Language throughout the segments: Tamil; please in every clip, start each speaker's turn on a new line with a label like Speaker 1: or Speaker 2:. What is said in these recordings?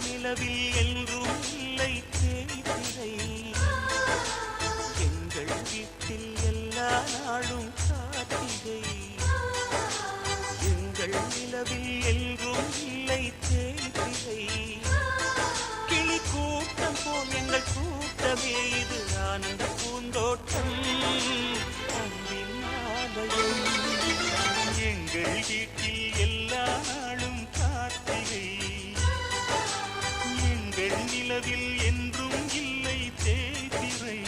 Speaker 1: நிலவில் என்றும் இல்லை தேய்திரை. எங்கள் வீட்டில் எல்லா நாளும் கார்த்திகை. எங்கள் நிலவில் என்றும் இல்லை தேய்திரை. கிளி கூட்டம் போல் எங்கள் கூட்டமே இது ஆனந்த பூந்தோட்டம் அன்பின் ஆலயம். எங்கள் வீட்டில் எல்லா நாளும் கார்த்திகை. எங்கள் நிலவில் என்றும் இல்லை தேய்திரை.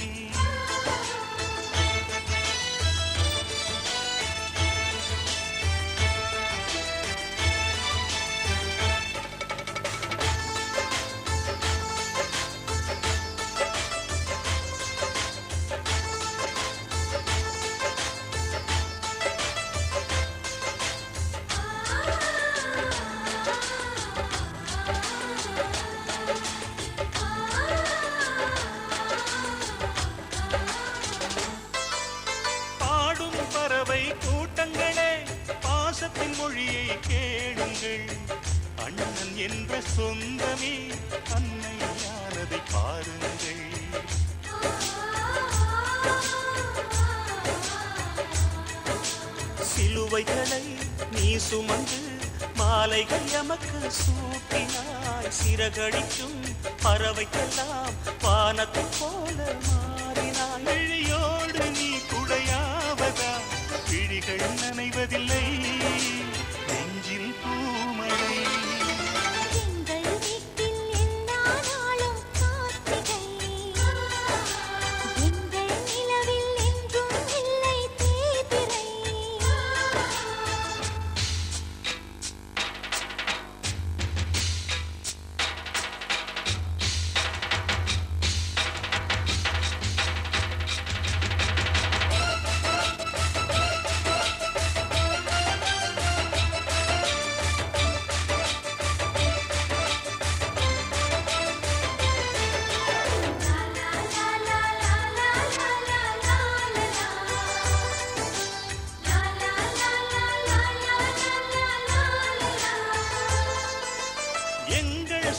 Speaker 1: கூட்டங்களே பாசத்தின் மொழியை கேளுங்கள். அண்ணன் என்ற சொந்தமே அன்னை சுவைகளை நீ சுமந்து மாலைகள் எமக்கு சூட்டினாய். சிறகடிக்கும் பறவைக்கெல்லாம் வானத்தை போல மாறினாய். விழியோடு நீ குடையாவதா விழிகள் நனைவதில்லை நெஞ்சில் பூமழை.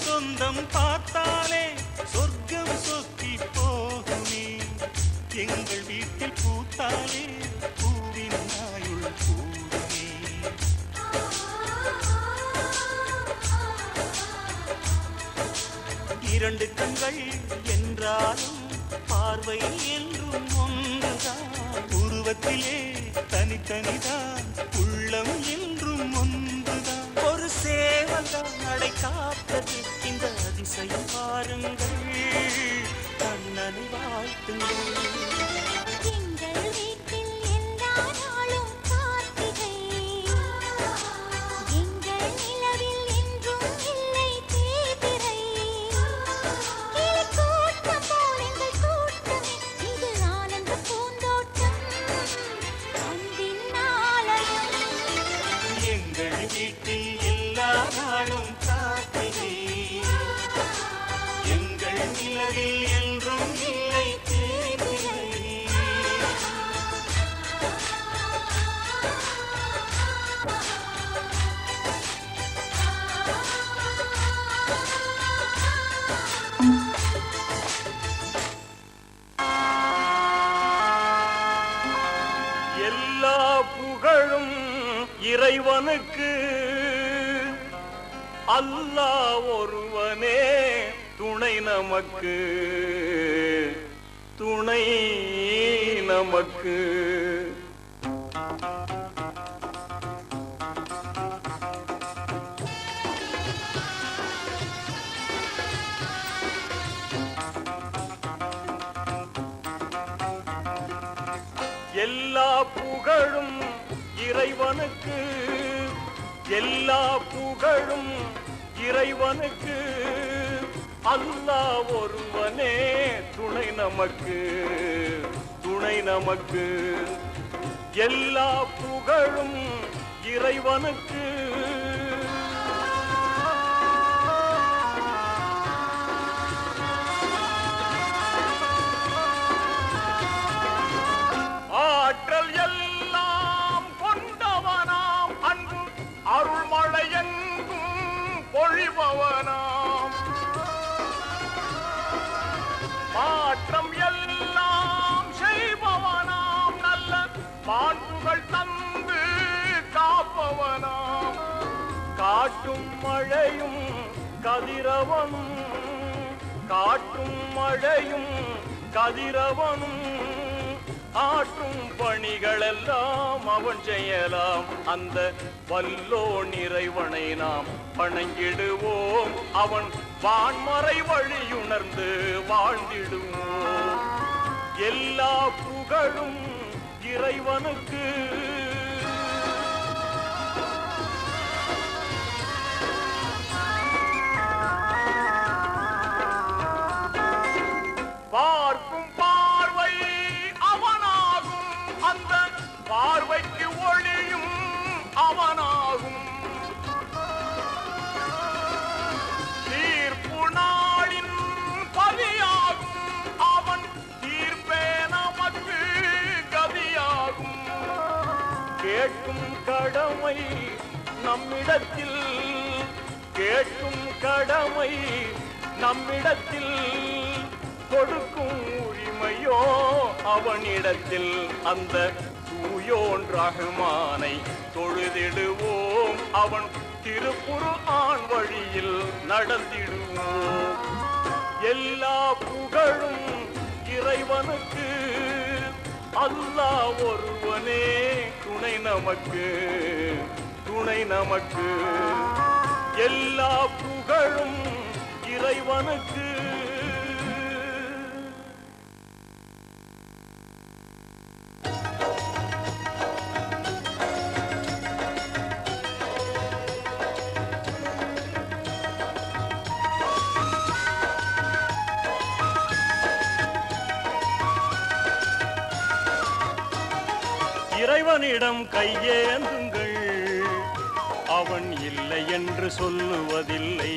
Speaker 1: சொந்தம் பார்த்தாலே சொர்க்கம் சொத்தி போகுமே. எங்கள் வீட்டில் பூத்தாலே பூவின் ஆயுள் கூடுமே. இரண்டு கண்கள் என்றாலும் பார்வை என்றும் ஒன்றுதான். உருவத்திலே தனித்தனிதான் உள்ளம் என்றும் ஒன்றுதான். ஒரு சேவல்தான் நடை காத்தது இந்த அதிசயம் பாருங்கள். கண்ணனை வாழ்த்துங்கள்.
Speaker 2: எங்கள் வீட்டில் எல்லா நாளும் கார்த்திகை. எங்கள் நிலவில் என்றும் இல்லை தேய்பிறை. கிளி கூட்டம் போல் எங்கள் கூட்டமே இது ஆனந்த பூந்தோட்டம் அன்பின் ஆலயம்.
Speaker 1: எங்கள் வீட்டில் எல்லா நாளும் கார்த்திகை. எங்கள் நிலவில் என்றும் இல்லை தேய்பிறை. எல்லா புகழும் இறைவனுக்கு, அல்லாஹ் ஒருவனே துணை நமக்கு, துணை நமக்கு. எல்லா புகழும் இறைவனுக்கு, எல்லா புகழும் இறைவனுக்கு, அல்லாஹ் ஒருவனே துணை நமக்கு, துணை நமக்கு. எல்லா புகழும் இறைவனுக்கு. ஆற்றல் எல்லாம் கொண்டவனாம் அன்பு அருள்மழை எங்கும் பொழிபவனாம். மாற்றம் எல்லாம் செய்பவனாம் நல்ல மாண்புகள் தந்து காப்பவனாம். காட்டும் மழையும் கதிரவனும், காட்டும் மழையும் கதிரவனும், ஆற்றும் பணிகளெல்லாம் அவன் செய்யலாம். அந்த வல்லோன் இறைவனை நாம் வணங்கிடுவோம். அவன் வான்மறை வழியுணர்ந்து வாழ்ந்திடுவோம். எல்லா புகழும் இறைவனுக்கு. பார்க்கும் பார்வை அவனாகும், அந்த பார்வைக்கு ஒளியும் அவனாகும். தீர்ப்பு நாளின் பதியாகும், அவன் தீர்ப்பே நமக்கு கதியாகும். கேட்கும் கடமை நம்மிடத்தில், கேட்கும் கடமை நம்மிடத்தில், கொடுக்கும் உரிமையோ அவனிடத்தில். அந்த தூயோன் ரஹ்மானை தொழுதிடுவோம், அவன் திருப்புரு ஆண் வழியில் நடந்திடுவோம். எல்லா புகழும் இறைவனுக்கு, அல்லாஹ் ஒருவனே துணை நமக்கு, துணை நமக்கு. எல்லா புகழும் இறைவனுக்கு. இறைவனிடம் கையேந்துங்கள், அவன் இல்லை என்று சொல்லுவதில்லை.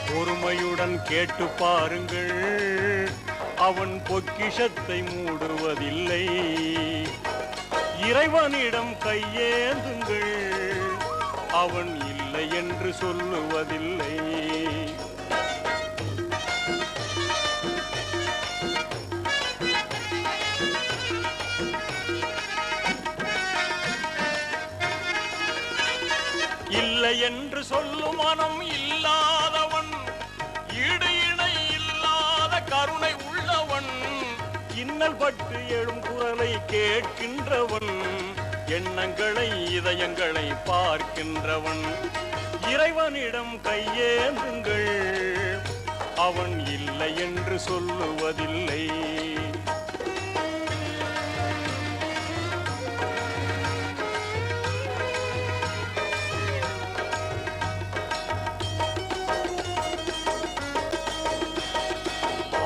Speaker 1: பொறுமையுடன் கேட்டு பாருங்கள், அவன் பொக்கிஷத்தை மூடுவதில்லை. இறைவனிடம் கையேந்துங்கள், அவன் இல்லை என்று சொல்லுவதில்லை. இல்லை என்று சொல்லும் மனம் இல்லாதவன், ஈடு இணை இல்லாத கருணை உள்ளவன், இன்னல் பட்டு எழும் குரலை கேட்கின்றவன், எண்ணங்களை இதயங்களை பார்க்கின்றவன். இறைவனிடம் கையேந்துங்கள், அவன் இல்லை என்று சொல்லுவதில்லை.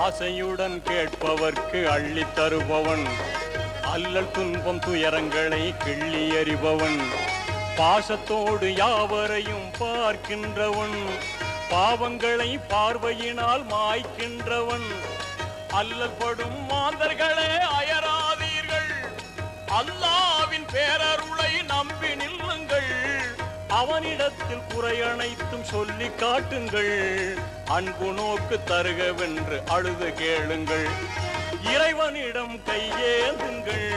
Speaker 1: ஆசையுடன் கேட்பவர்க்கு அள்ளி தருபவன், அல்லல் துன்பம் துயரங்களை கிள்ளி எறிபவன், பாசத்தோடு யாவரையும் பார்க்கின்றவன், பாவங்களை பார்வையினால் மாய்க்கின்றவன். அல்லல் படும் மாந்தர்களே அயராதீர்கள், அல்லாவின் பேரருளை நம்பி நில்லுங்கள். அவனிடத்தில் குறை அனைத்தும் சொல்லி காட்டுங்கள், அன்பு நோக்கு தருகவென்று அழுது கேளுங்கள். இறைவனிடம் கையேந்துங்கள்,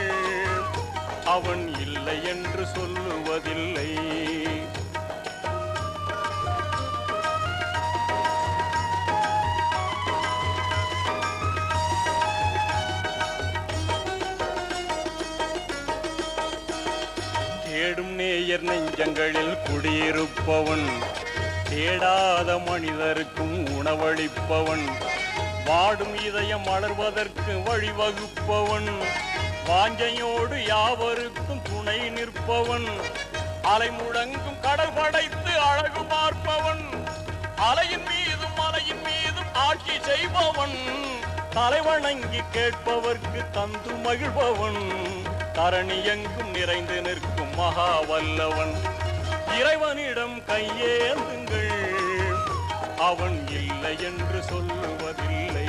Speaker 1: அவன் இல்லை என்று சொல்லுவதில்லை. தேடும் நேயர் நெஞ்சங்களில் குடியிருப்பவன், தேடாத மனிதருக்கும் உணவளிப்பவன், வாடும் இதயம் மலர்வதற்கு வழிவகுப்பவன், வாஞ்சையோடு யாவருக்கும் துணை நிற்பவன், அலை முழங்கும் கடல் படைத்து அழகு பார்ப்பவன், அலையின் மீதும் மலையின் மீதும் ஆட்சி செய்பவன், தலைவணங்கி கேட்பவர்க்கு தந்து மகிழ்பவன், தரணி எங்கும் நிறைந்து நிற்கும் மகா வல்லவன். இறைவனிடம் கையேந்துங்கள், அவன் இல்லை என்று சொல்லுவதில்லை.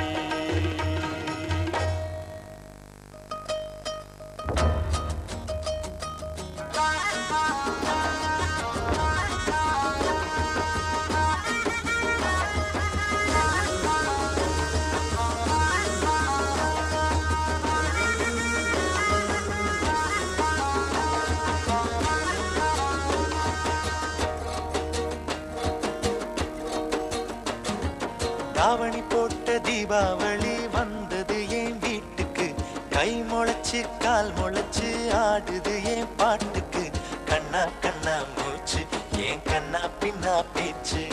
Speaker 3: தாவணி போட்ட தீபாவளி வந்தது என் வீட்டுக்கு, கை முளைச்சு கால் முளைச்சு ஆடுது என் பாட்டுக்கு. கண்ணா கண்ணா மூச்சு என் கண்ணா பின்னா பேச்சு,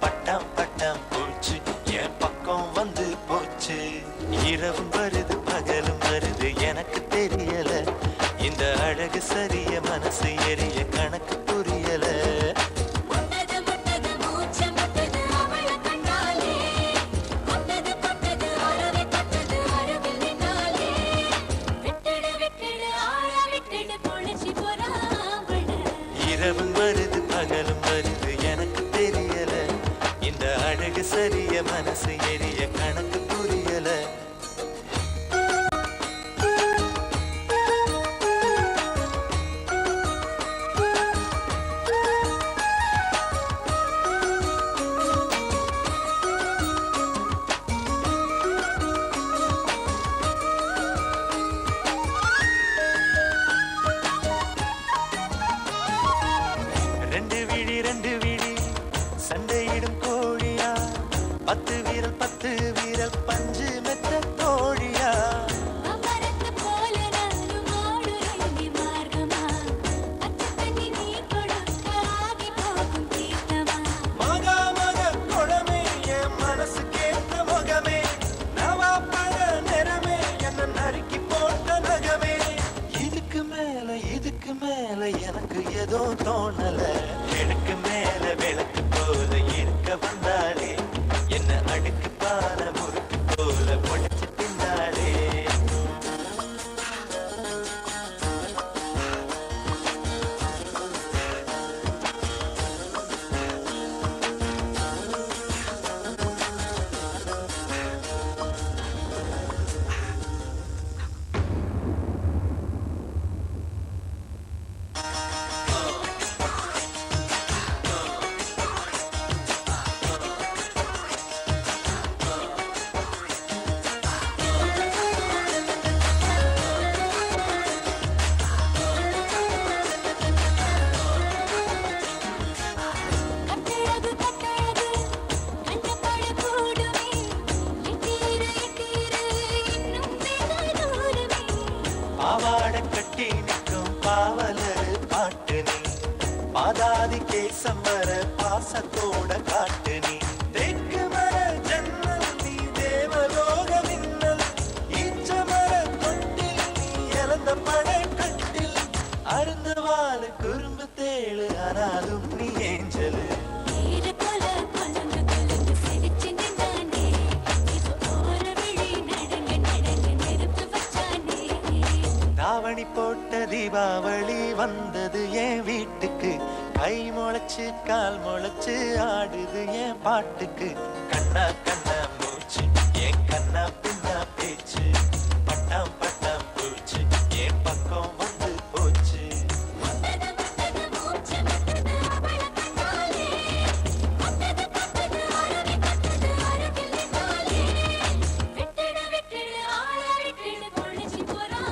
Speaker 3: பட்டாம் பட்டாம் பூச்சு என் பக்கம் வந்து போச்சு. இரவும் வருது பகலும் வருது எனக்கு தெரியல, இந்த அழகு சரிய மனசு எரிய கணக்கு புரியல. இரவும் வருது பகலும் வருது எனக்கு தெரியல, இந்த அழகு சரிய மனசு எரிய கணக்கு புரியல. பத்து வீரல் பஞ்சு மெத்த தோழியா
Speaker 2: அமரத்து போல நானும் ஆடுறேன் மார்க்கமா அச்ச தண்ணி நீ கொடுக்க ஆகி போகும் தீர்த்தமா
Speaker 3: மகா மக குடமே என் மனசு கேட்ட முகமே நவா பழ நிறமே என்ன நறுக்கி போட்ட நகமே இதுக்கு மேல எனக்கு ஏதோ தோணல எனக்கு மேல விளக்கு போல இருக்க வந்தாளே என்ன அடுக்கு பால முறுக்கு போல பொடிச்சு பின்னாளே
Speaker 2: கட்டழகு கண்ணப்பட கூடுமே எட்டீரு இன்னும் வெகு தூரமே
Speaker 3: பாவாட கட்டி நிற்கும் பாவலரு பாட்டு நீ பாதாதி கேசம் வர பாசத்தோட காட்டு நீ தெற்கு மர ஜன்னல் நீ தேவலோக மின்னல் ஈச்ச மர தொட்டில் நீ இழந்த படை கட்டில் அருந்த வாழு குறும்பு தேழு ஆனாலும் நீ ஏஞ்சலு
Speaker 2: ஏறு போல கொலந்து சிரிச்சு நின்றானே இது ஓர விழி நடங்க நெருப்பு வச்சானே
Speaker 3: தாவணி போட்ட தீபாவளி வந்தது என் வீட்டுக்கு கை முளைச்சு கால் முளைச்சு ஆடுது என் பாட்டுக்கு கண்ணா கண்ணா மூச்சு என் கண்ணா பின்னா பேச்சு பட்டாம் பட்டாம் பூச்சு என் பக்கம் வந்து போச்சு
Speaker 2: முட்டது மூச்சு முட்டது அவள கண்ணாலே முட்டது அருகில் நின்னாலே விட்டுடு ஆள விட்டுடு பொழிச்சு போறான்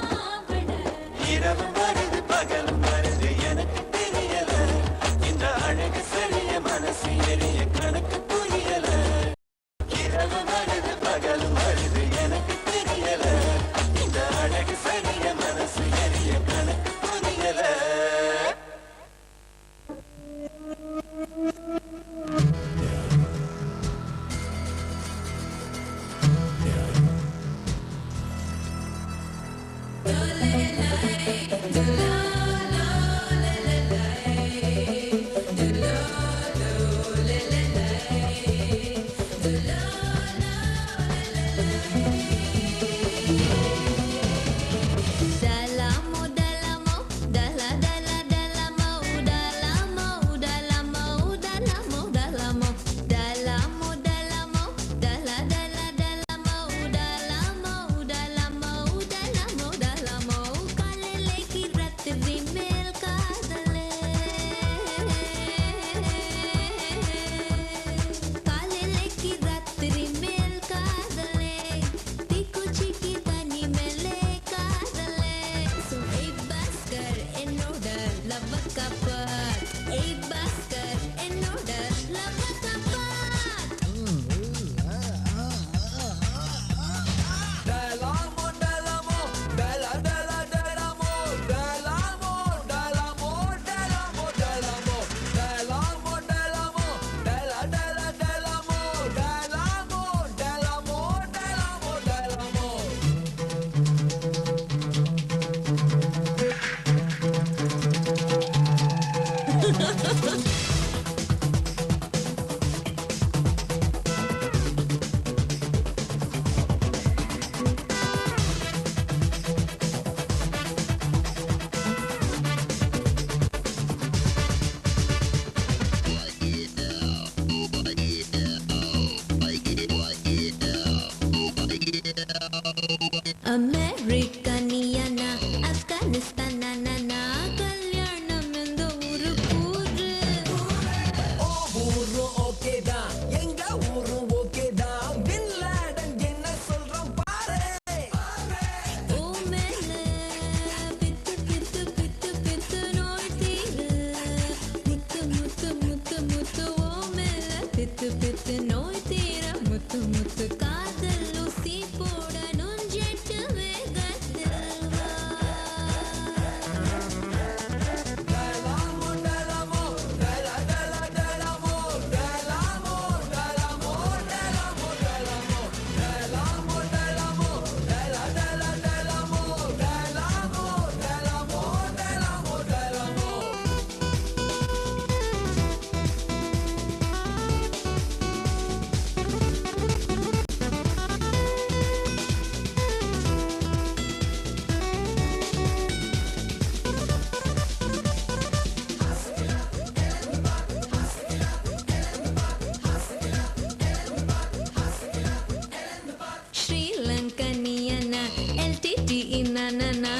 Speaker 3: இரவும் வருது பகலும் வருது எனக்கு தெரியல இந்த அழகு சரிய மனசு எரிய கணக்கு புரியல இரவு வருது பகலும் வருது எனக்கு தெரியல இந்த அழகு சரிய மனசு எரிய கணக்கு புரியல
Speaker 2: அமெரிக்கனியனா ஆப்கானிஸ்தானா கல்யாணம் இந்த ஊரு கூறு
Speaker 4: ஊரு ஓகே தான் எங்க ஊரு ஓகே தான் பின் லாடன் என்ன சொல்றோம் பாரு
Speaker 2: ஓ மேல பித்து பித்து பித்து பித்து நோய் தீரு முத்து முத்து முத்து முத்து ஓ மேல பித்து பித்து நோய் தீர முத்து முத்து காதல் ஊசி போடணும் ஜெட்டு வேகத்தில் வா. ஸ்ரீலங்கனியனா LTT இன்னானா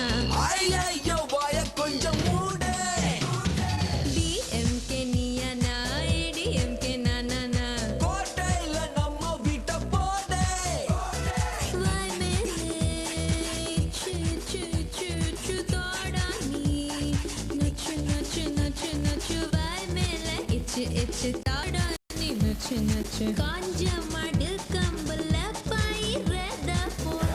Speaker 4: ஐயையோ வாய கொஞ்சம் மூடு
Speaker 2: DMK நியனா ADMK நானா
Speaker 4: கோட்டையில நம்ம வீட்டை போடு
Speaker 2: வாய் மேலே சு சு சு சு தோடா நீ நச்சு நச்சு நச்சு நச்சு வாய் மேலே இச்சு இச்சு தோடா நீ நச்சு நச்சு காஞ்ச மடு கம்பல பயிரத போல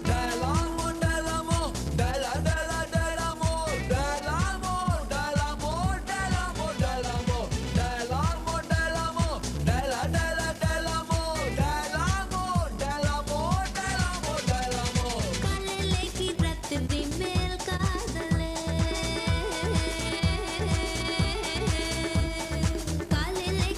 Speaker 4: டலமோ டலமோ டல டல டலமோ டலமோ டலமோ டலமோ டலமோ டலமோ டலமோ டல டல டலமோ டலமோ டலமோ டலமோ டலமோ
Speaker 2: காலையிலே கிரத்து மேல் காதலே காலையிலே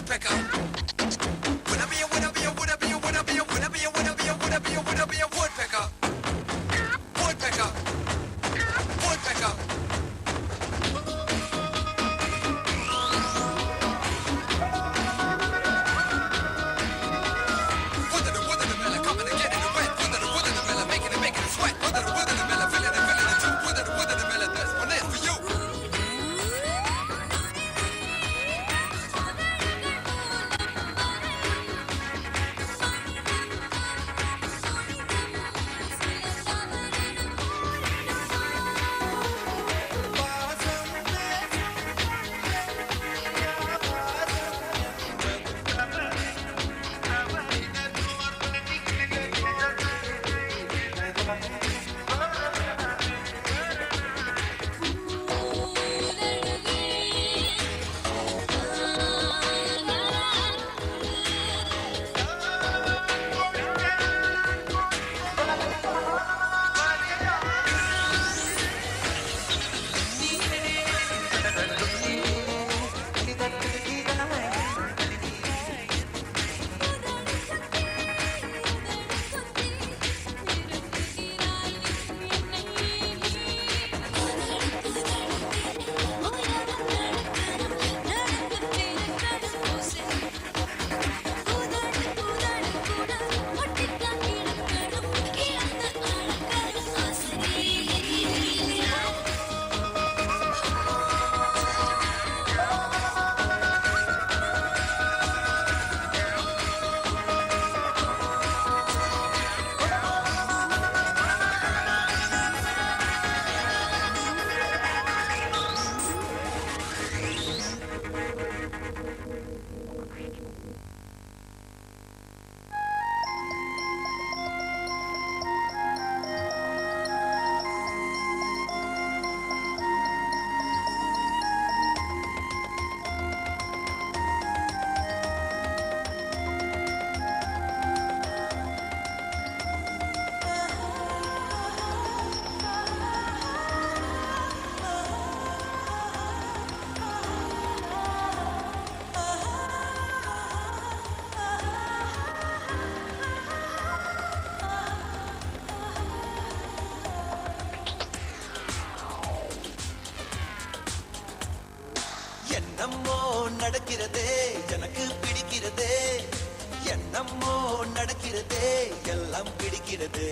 Speaker 5: woodpecker. Wanna be a woodpecker. Woodpecker. Woodpecker.
Speaker 3: என்னம்மோ நடக்கிறதே எனக்கு பிடிக்கிறதே என்னம்மோ நடக்கிறதே எல்லாம் பிடிக்கிறதே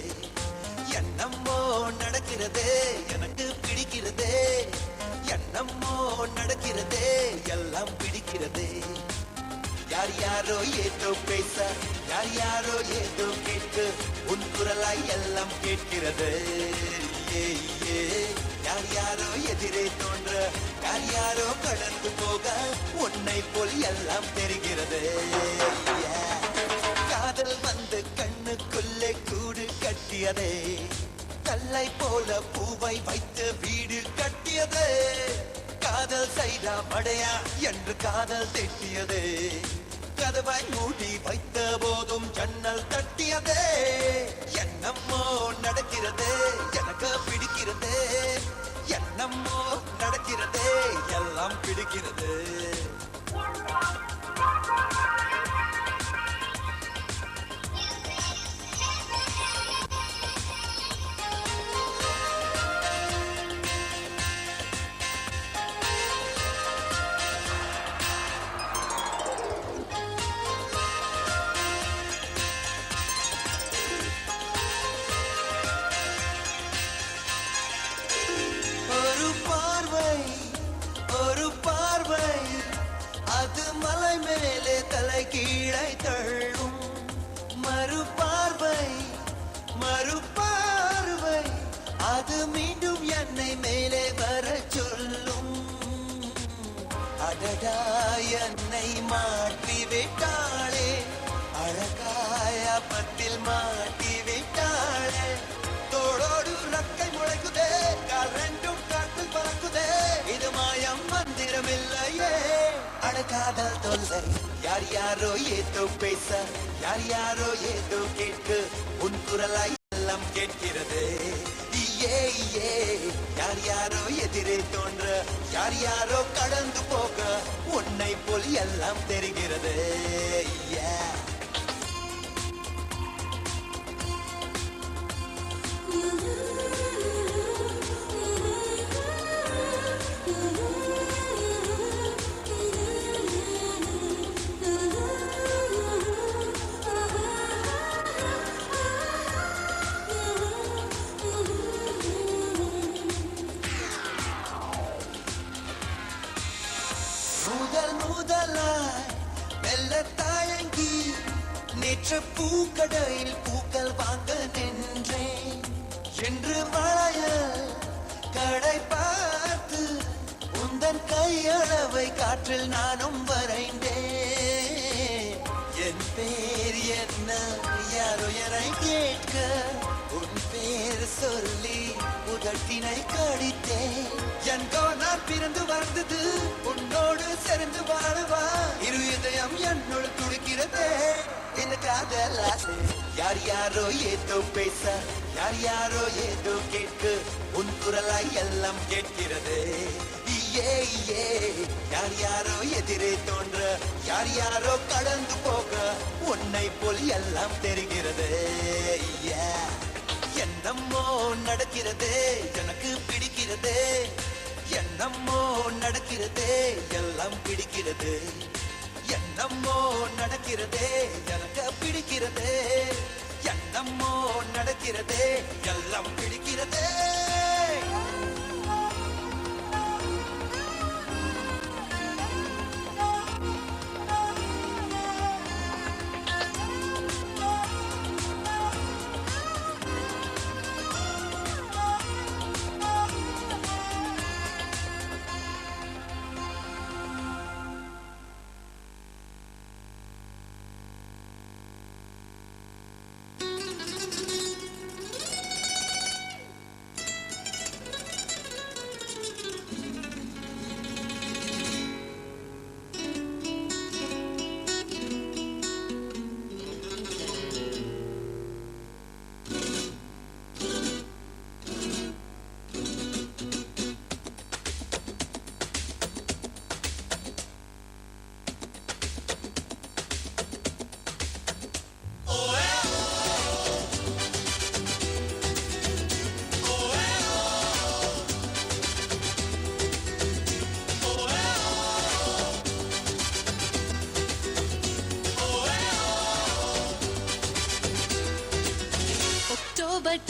Speaker 3: என்னம்மோ நடக்கிறதே எனக்கு பிடிக்கிறதே என்னம்மோ நடக்கிறதே எல்லாம் பிடிக்கிறதே யார் யாரோ ஏதோ பேச யார் யாரோ ஏதோ கேட்க உன் குரலாய் எல்லாம் கேட்கிறது யார் யாரோ எதிரே தோன்ற யார் யாரோ கடந்து போக உன்னை போல் எல்லாம் தெரிகிறது காதல் வந்து கண்ணுக்குள்ளே கூடு கட்டியதே கல்லை போல பூவை வைத்து வீடு கட்டியதே காதல் செய்தா மடையா என்று காதல் திட்டியதே கதவாய் மூடி வைத்த போதும் ஜன்னல் தட்டியதே என்னம்மோ நடக்கிறதே எனக்கு பிடிக்கிறதே என்னம்மோ நடக்கிறதே எல்லாம் பிடிக்கிறது அது மலை மேலே தலை கீழை தள்ளும் மறுபார்வை அது மீண்டும் என்னை மேலே வர சொல்லும் அடடா என்னை மாற்றி விட்டாளே அழகாய பத்தில் மாட்டி விட்டாளே தோளோடு ரக்கை முளைக்குதே கால் ரெண்டும் காற்றில் பறக்குதே இது மாயம் மந்திரமில்லையே அடக்காதல் தொல்லை யார் யாரோ ஏதோ பேச யார் யாரோ ஏதோ கேட்க உன் குரலாய் எல்லாம் கேட்கிறது யார் யாரோ எதிரே தோன்ற யார் யாரோ கடந்து போக உன்னை போல் எல்லாம் தெரிகிறது. Yeah. முதலாய் மெல்ல தாயங்கி நேற்று பூக்கடையில் பூக்கள் வாங்க நின்றேன். என்று மழைய கடை பார்த்து உந்தன் கையளவை காற்றில் நானும் வரைந்தேன். என் பேர் என்ன யாரோ என்னை கேட்க உன் பேர் சொல்லி உதட்டினை கடித்தேன். என்கோ நான் பிறந்து வந்தது உன்னோடு சேர்ந்து வாழவா. இரு இதயம் என்னோடு துடிக்கிறதே இந்த காதல் ஆசை. யார் யாரோ ஏதோ பேச யார் யாரோ ஏதோ கேட்க உன் குரலாய் எல்லாம் கேட்கிறது. யார் யாரோ எதிரே தோன்ற யார் யாரோ கடந்து போக உன்னை போல் எல்லாம் தெரிகிறது. என்னம்மோ நடக்கிறது எனக்கு பிடிக்கிறது. என்னம்மோ நடக்கிறது எல்லாம் பிடிக்கிறது. என்னம்மோ நடக்கிறது எனக்கு பிடிக்கிறது. என்னம்மோ நடக்கிறது எல்லாம் பிடிக்கிறது.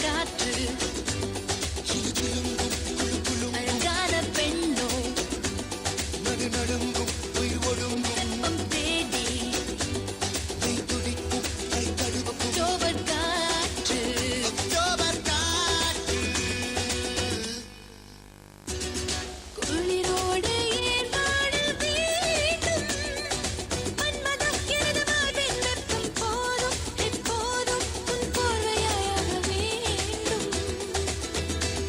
Speaker 2: காற்று அழகான பெண்ணோ
Speaker 3: நடுநடுங்கும் உயிர் ஒடுங்கும்
Speaker 2: வெப்பம் தேடி
Speaker 3: கை துடிக்கும் கை தடுக்கும்
Speaker 2: அக்டோபர் காற்று
Speaker 3: அக்டோபர் காற்று.
Speaker 2: குளிரோடு ஏன் வாழ வேண்டும் மன்மதம் எனது வாழ்வின் வெப்பம் போதும் எப்போதும் உன் போர்வையாக வேண்டும்.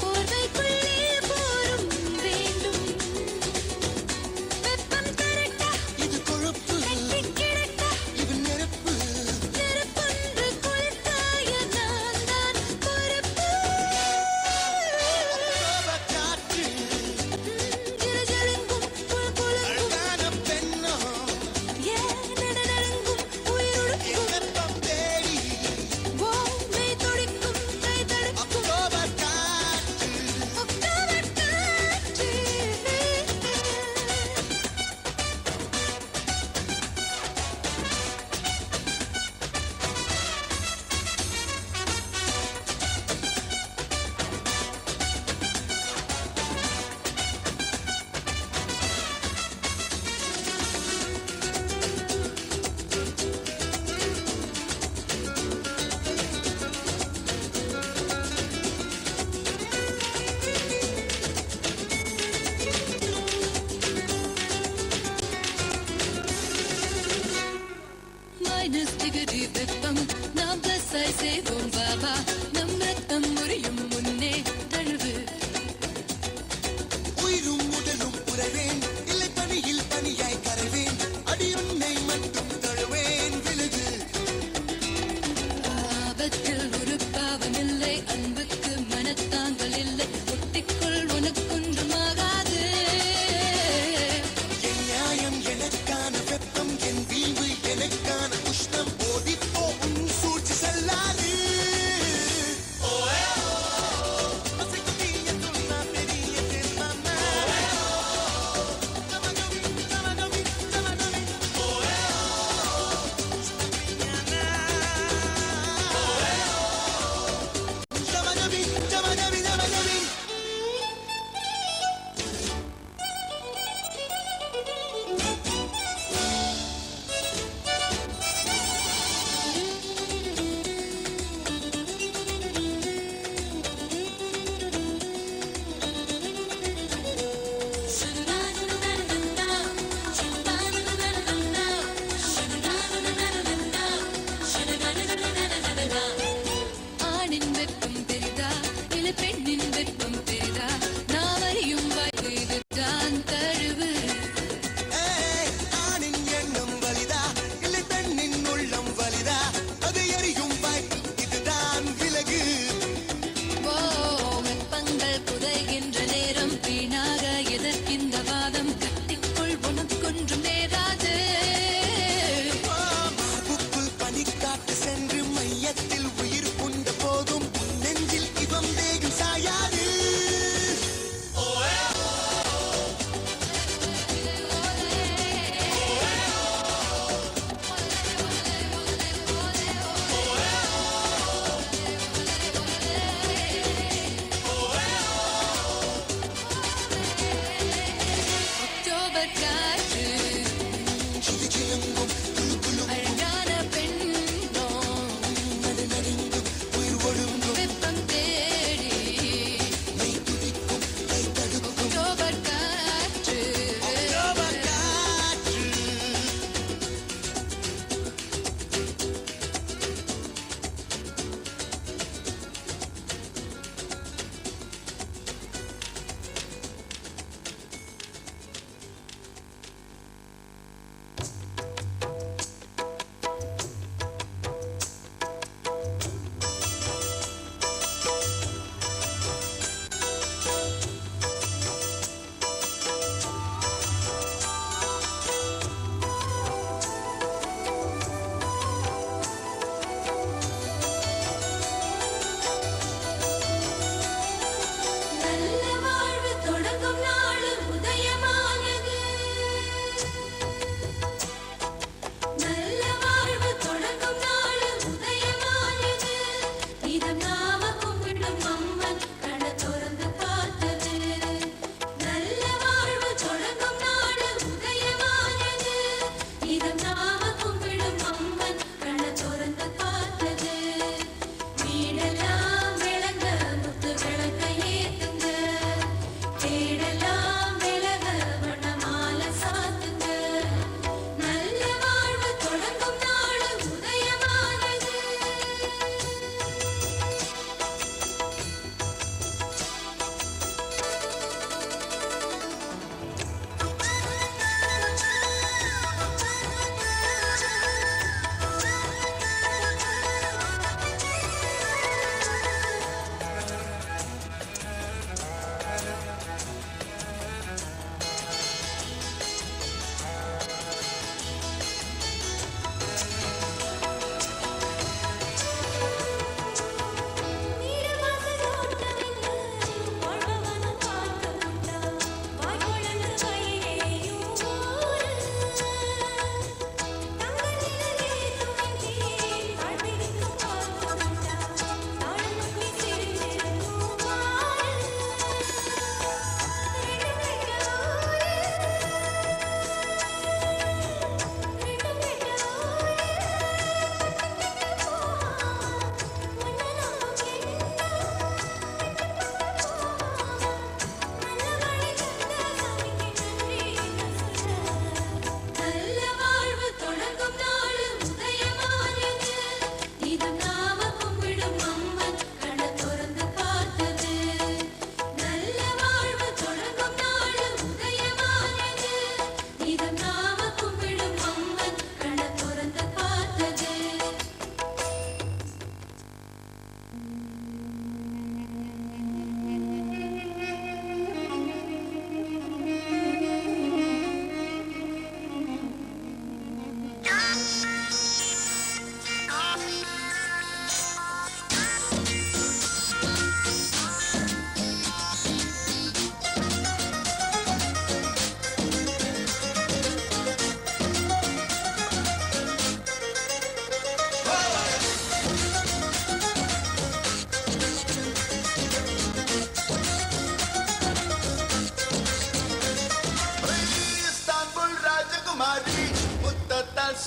Speaker 2: போர்வைக்குள்ளே போரும் வேண்டும். வெப்பம் தரட்டா
Speaker 3: இது கொழுப்பு
Speaker 2: கட்டிக் கிடக்கா
Speaker 3: இது நெருப்பு.
Speaker 2: நெருப்பொன்று கொளுத்தாய நான் தான் பொறுப்பு.
Speaker 3: அக்டோபர் காற்று
Speaker 2: ஜலஜலங்கும் குளகுளங்கும்
Speaker 3: அழகான பெண்ணோ
Speaker 2: ஏன் நடுநடுங்கும் உயிருடுக்கும்
Speaker 3: வெப்பம் தேடி
Speaker 2: மெய் துடிக்கும் கை தடுக்கும்
Speaker 3: அக்டோபர் காற்று.
Speaker 2: அக்டோபர் காற்று. மைனஸ் டிகிரி வெப்பம் நாம் பிளஸ் ஐ செய்வோம் பாபா. நம் ரத்தம் முறியும் முன்னே தழுவு.
Speaker 3: உயிரும் உடலும் உறைவேன் இல்லை பனியில் பனியாய் கரைவேன். அடி உன்னை மட்டும் தழுவேன் விழுது.
Speaker 2: ஆபத்தில் ஒரு பாவம் இல்லை அன்புக்கு மனத்தாங்கள் இல்லை. ஒட்டிக்குள் உனக்கொன்றும் ஆகாது.
Speaker 3: என் நியாயம் எனக்கான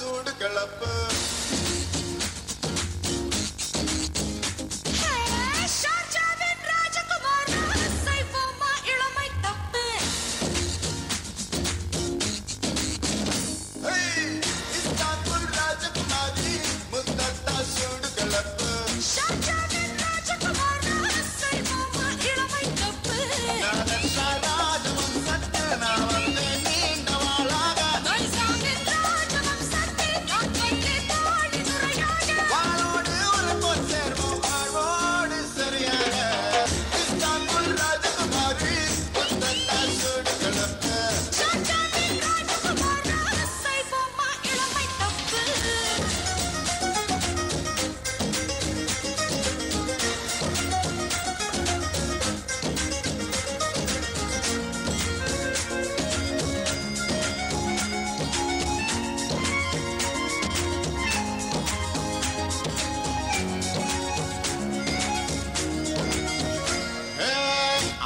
Speaker 6: சூடு கிளப்பு
Speaker 2: ஷாஜாவின் ராஜகுமார் சைவமா இளமை தப்பு
Speaker 6: இஸ்தான்புல் ராஜகுமாரி முத்தட்டா சூடு கிளப்பு
Speaker 2: ஷாஜாவின் ராஜகுமார் சைவமா இளமை தப்பு
Speaker 6: ராஜவம் சட்டு நான் வந்து நீண்ட வாழாக
Speaker 2: தைசாவின் ராஜவம் சட்டை நான் வந்து தாடி நுரையாக
Speaker 6: வாழோடு உழைப்போர் சேர்வோம் வாழ்வோடு சரியாக இஸ்தான்புல் ராஜகுமாரி முத்தட்டா சூடு கிளப்பு
Speaker 2: ஷாஜாவின் ராஜகுமார் சைவமா இளமை தப்பு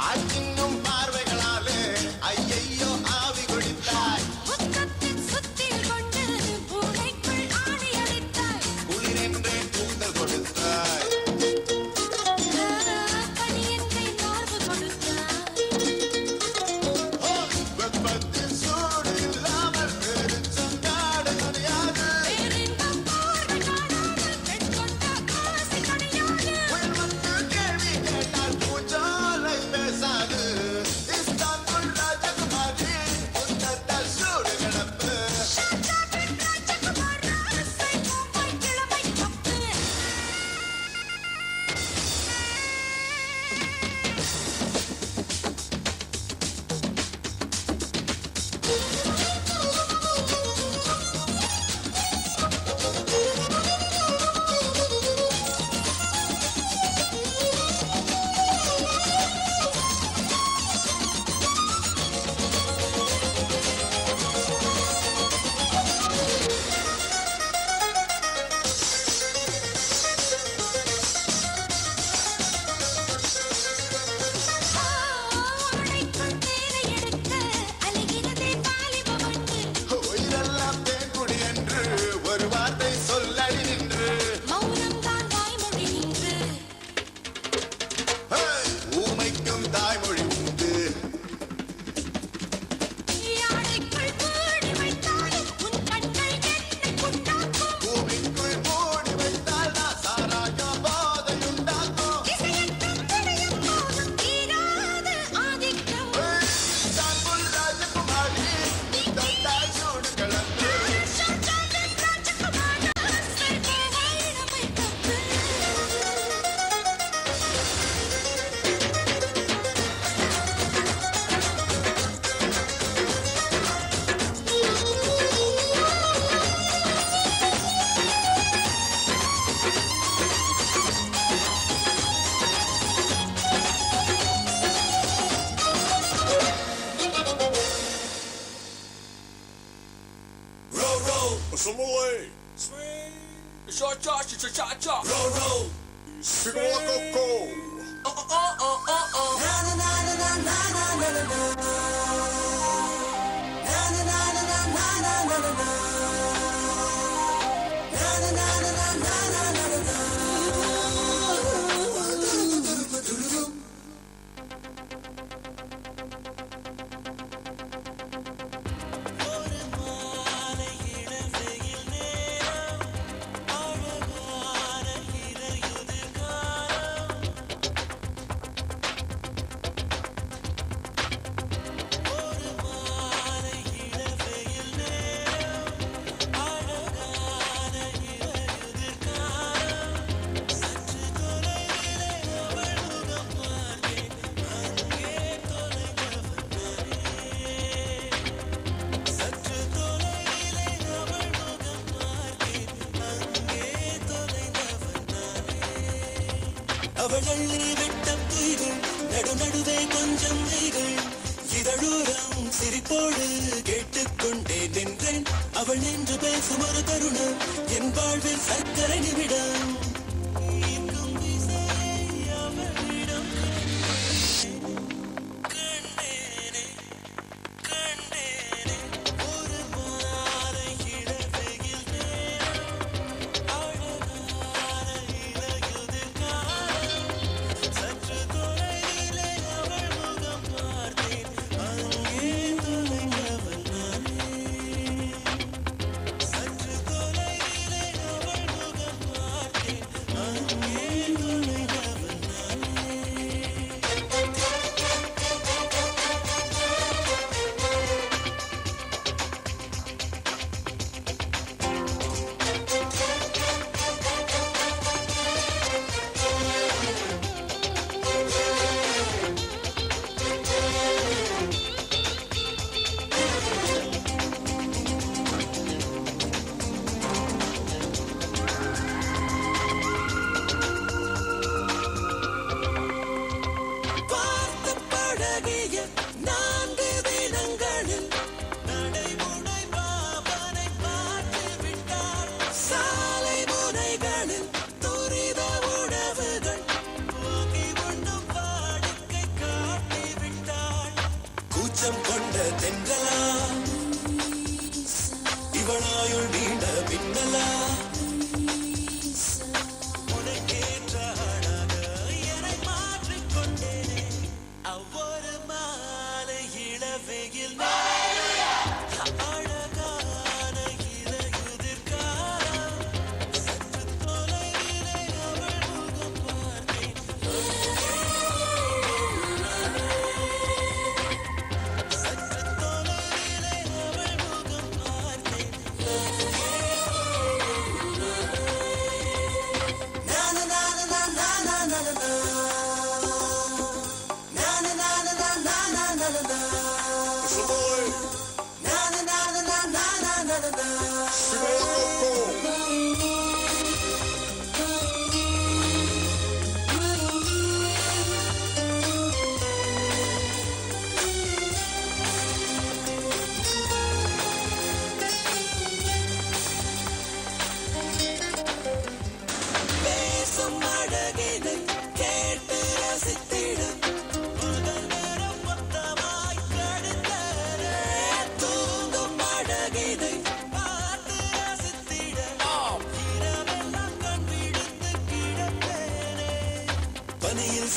Speaker 6: ஆற்றிங்கும் பார்வைகளாலே ஐயையோ ஆவி குடித்தாய்
Speaker 2: முத்தத்தின் சுத்தியில் கொண்டு பூனைக்குள் ஆணி அடித்தாய்
Speaker 6: குளிரென்றே கூந்தல் கொடுத்தாய்
Speaker 2: பனியன்றை மார்பு கொடுத்தாய்
Speaker 6: வெப்பத்தின் சூடு இல்லாமல் பெருச்சங்காடு கிடையாது
Speaker 2: பேரின்பம் பார்வை காணாமல் பெண் கொண்ட ஆசை கனியாது
Speaker 6: உள்மத்து கேள்வி கேட்டால் பூஜாலை பேசாது இஸ்தான்புல் ராஜகுமாரி முத்தட்டா சூடு கிளப்பு
Speaker 2: ஷாஜாவின் ராஜகுமார் சைவமா இளமை தப்பு ஆடைக்குள் தேரை எடுக்க அலைகிறதே வாலிப வண்டு
Speaker 6: உயிரெல்லாம் தேன்குடி என்று ஒரு வார்த்தை சொல்லடி நின்று
Speaker 2: மௌனம்தான் வாய்மொழி நின்று
Speaker 6: ஊமைக்கும் தாய்மொழி உண்டு
Speaker 2: யானைக்குள் மூடி வைத்தால் உன் கண்கள் என்னை குண்டாக்கும்
Speaker 6: பூமிக்குள் மூடி வைத்தால் நான் சாராய போதை உண்டாக்கும்
Speaker 2: இசையட்டும் துணையும் போதும் தீராது ஆதிக்கம்
Speaker 6: இஸ்தான்புல் ராஜகுமாரி முத்தட்டா சூடு கிளப்பு
Speaker 2: ஷாஜாவின் ராஜகுமார் சைவமா இளமை தப்பு
Speaker 5: Roll, roll, some away. Swing. Cha-cha, cha-cha-cha. Roll, roll. Go.
Speaker 3: அவள் அள்ளி விட்ட பொய்கள் நடுநடுவே கொஞ்சம் மைகள் இதழூரம் சிரிப்போடு கேட்டுக்கொண்டே நின்றேன் அவள் நின்று பேசும் ஒரு தருணம் என் வாழ்வில் சர்க்கரை நிமிடம் ஈர்க்கும் திசையை அவளிடம் கண்டேனே ஒரு மாலை இளவெயில்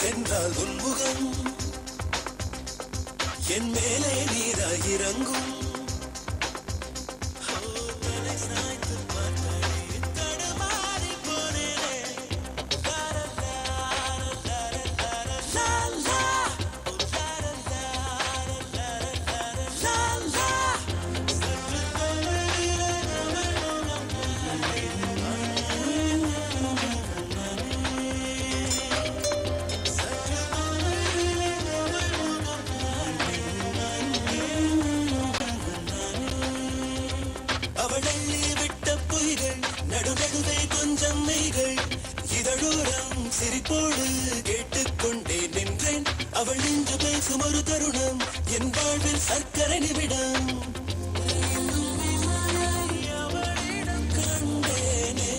Speaker 5: என்றால் உன்முகம் என் மேலே நீராய் இறங்கும். சிரிப்போடு கேட்டுக்கொண்டே நின்றேன். அவள் நின்று பேசும் ஒரு தருணம் என் வாழ்வில் சர்க்கரை நிமிடம். அவளிடம் கண்டேனே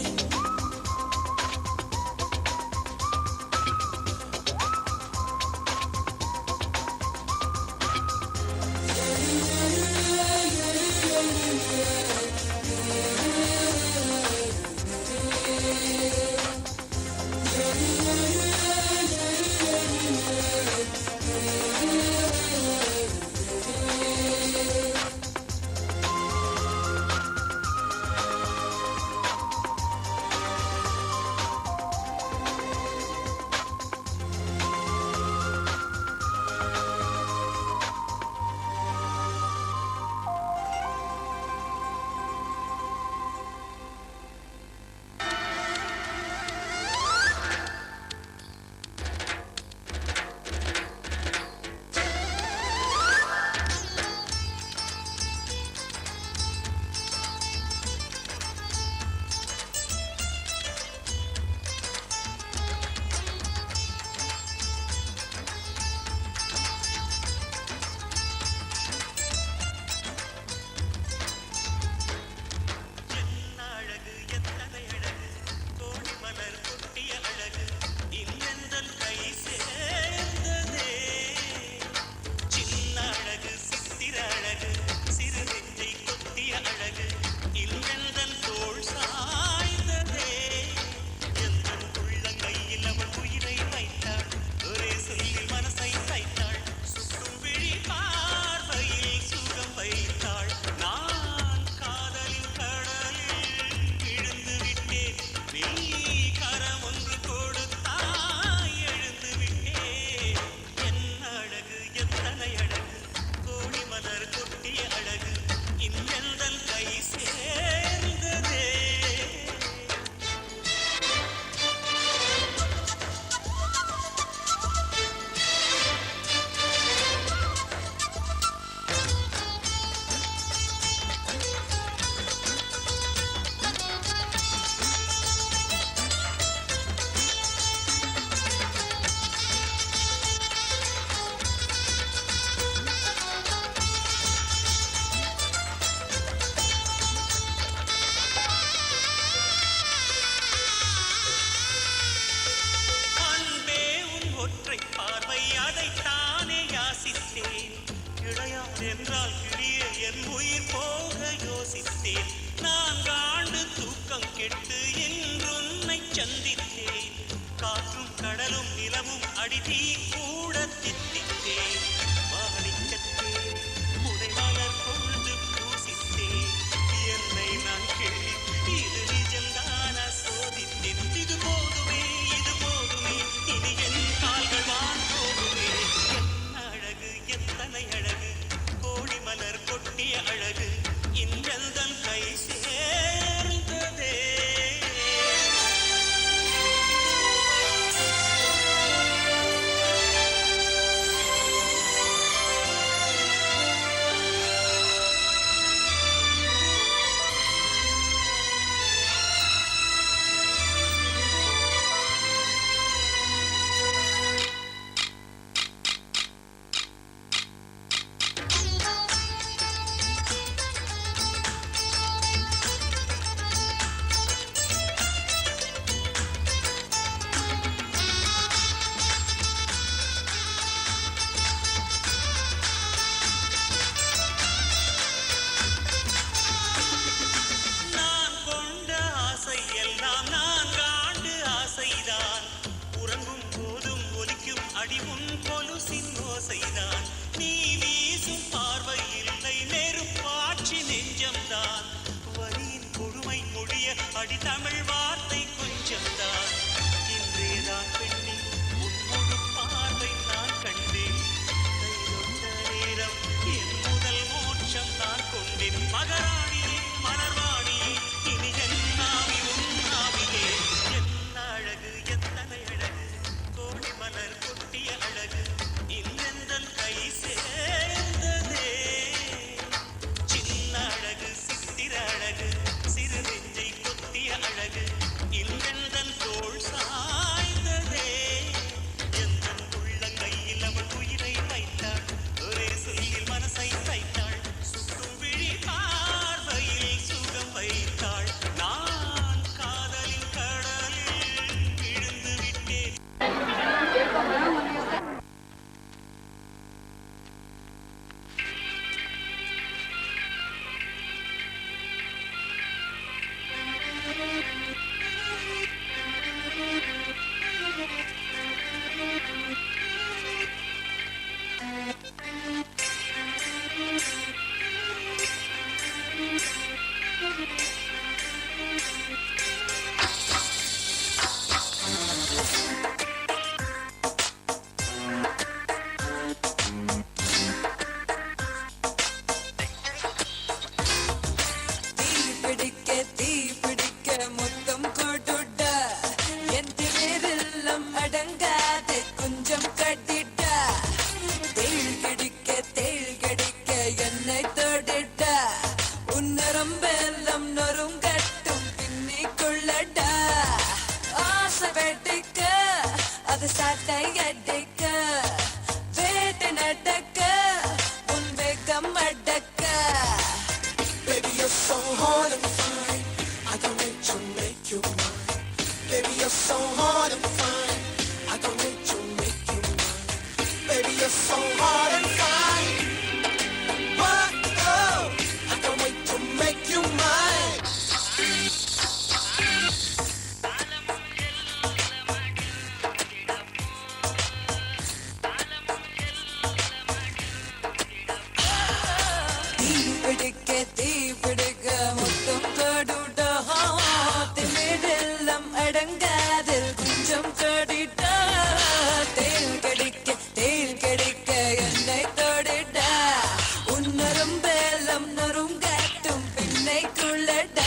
Speaker 5: என்றால் கிளியே என் உயிர் போக யோசித்தேன். 4 ஆண்டு தூக்கம் கெட்டு இன்றுன்னை சந்தித்தேன். காற்றும் கடலும் நிலமும் அடிதீ கூட தித்தித்தேன். வாலிக்கத்தேன் முனை மலர் கொண்டு பூசித்தேன். என்னை நான் கேள்வி இது நிஜம்தானா சோதித்தேன். இது போதுமே இனி என் கால்கள் வான் போகுமே. என்ன அழகு எத்தனை அழகு கோடி மலர் கொட்டிய அழகு இன்றெந்தன் கை சேர்ந்ததே. அடி தமிழ் வார்த்தை கொஞ்சம் தான் இன்றேதான் பெண்ணே உன்முழு பார்வை நான் கண்டேன் கைதொட்ட நேரம் என் முதல் மோட்சம் நான் கொண்டேன் மகராணியே மலர்வாணியே இனி என் நாவி உன் நாவியே என்ன அழகு எத்தனை அழகு கோடி மலர் கொட்டிய அழகு இன்னெந்தன் கை சேர்ந்ததே சின்ன அழகு சித்திர அழகு சிறு நெஞ்சை கொத்திய அழகு இன்னெந்தன் தோள் சாய்ந்ததே எந்தன் உள்ளங்கையில் அவள் உயிரை வைத்தாள் ஒரே சொல்லில் மனசை வைத்தாள் சுட்டும் விழி பார்வையில் சுகம் வைத்தாள் நான் காதலின் கடலில் விழுந்து விட்டேன்.
Speaker 2: தீ பிடிக்க முத்தம் கொடுட என் திமிரெல்லாம் அடங்காத கொஞ்சம் கட்டிட தேள் கடிக்க என்னை தொடிட உன்னரம்பெல்லாம் நொறுங்கட்டும் பின்னி கொள்ளட ஆசை வெட்டிக்க அது சாட்டை அடிக்க வேட்டை நடக்க உன் வேகம் அடக்க.
Speaker 4: Baby, you're so hard and fine. I can't wait to make you mine. Baby, you're so hard and fine. I can't wait to make you mine. Baby, you're so hard and fine. What? Oh, I can't wait to make you mine.
Speaker 2: தீ பிடிக்க முத்தம் கொடுட திமிரெல்லாம் அடங்காது கொஞ்சம் கடிட தேள் கடிக்க என்னை தொடிட உன்னரம்பெல்லாம் நொறுங்கட்டும் பின்னை குள்ளட.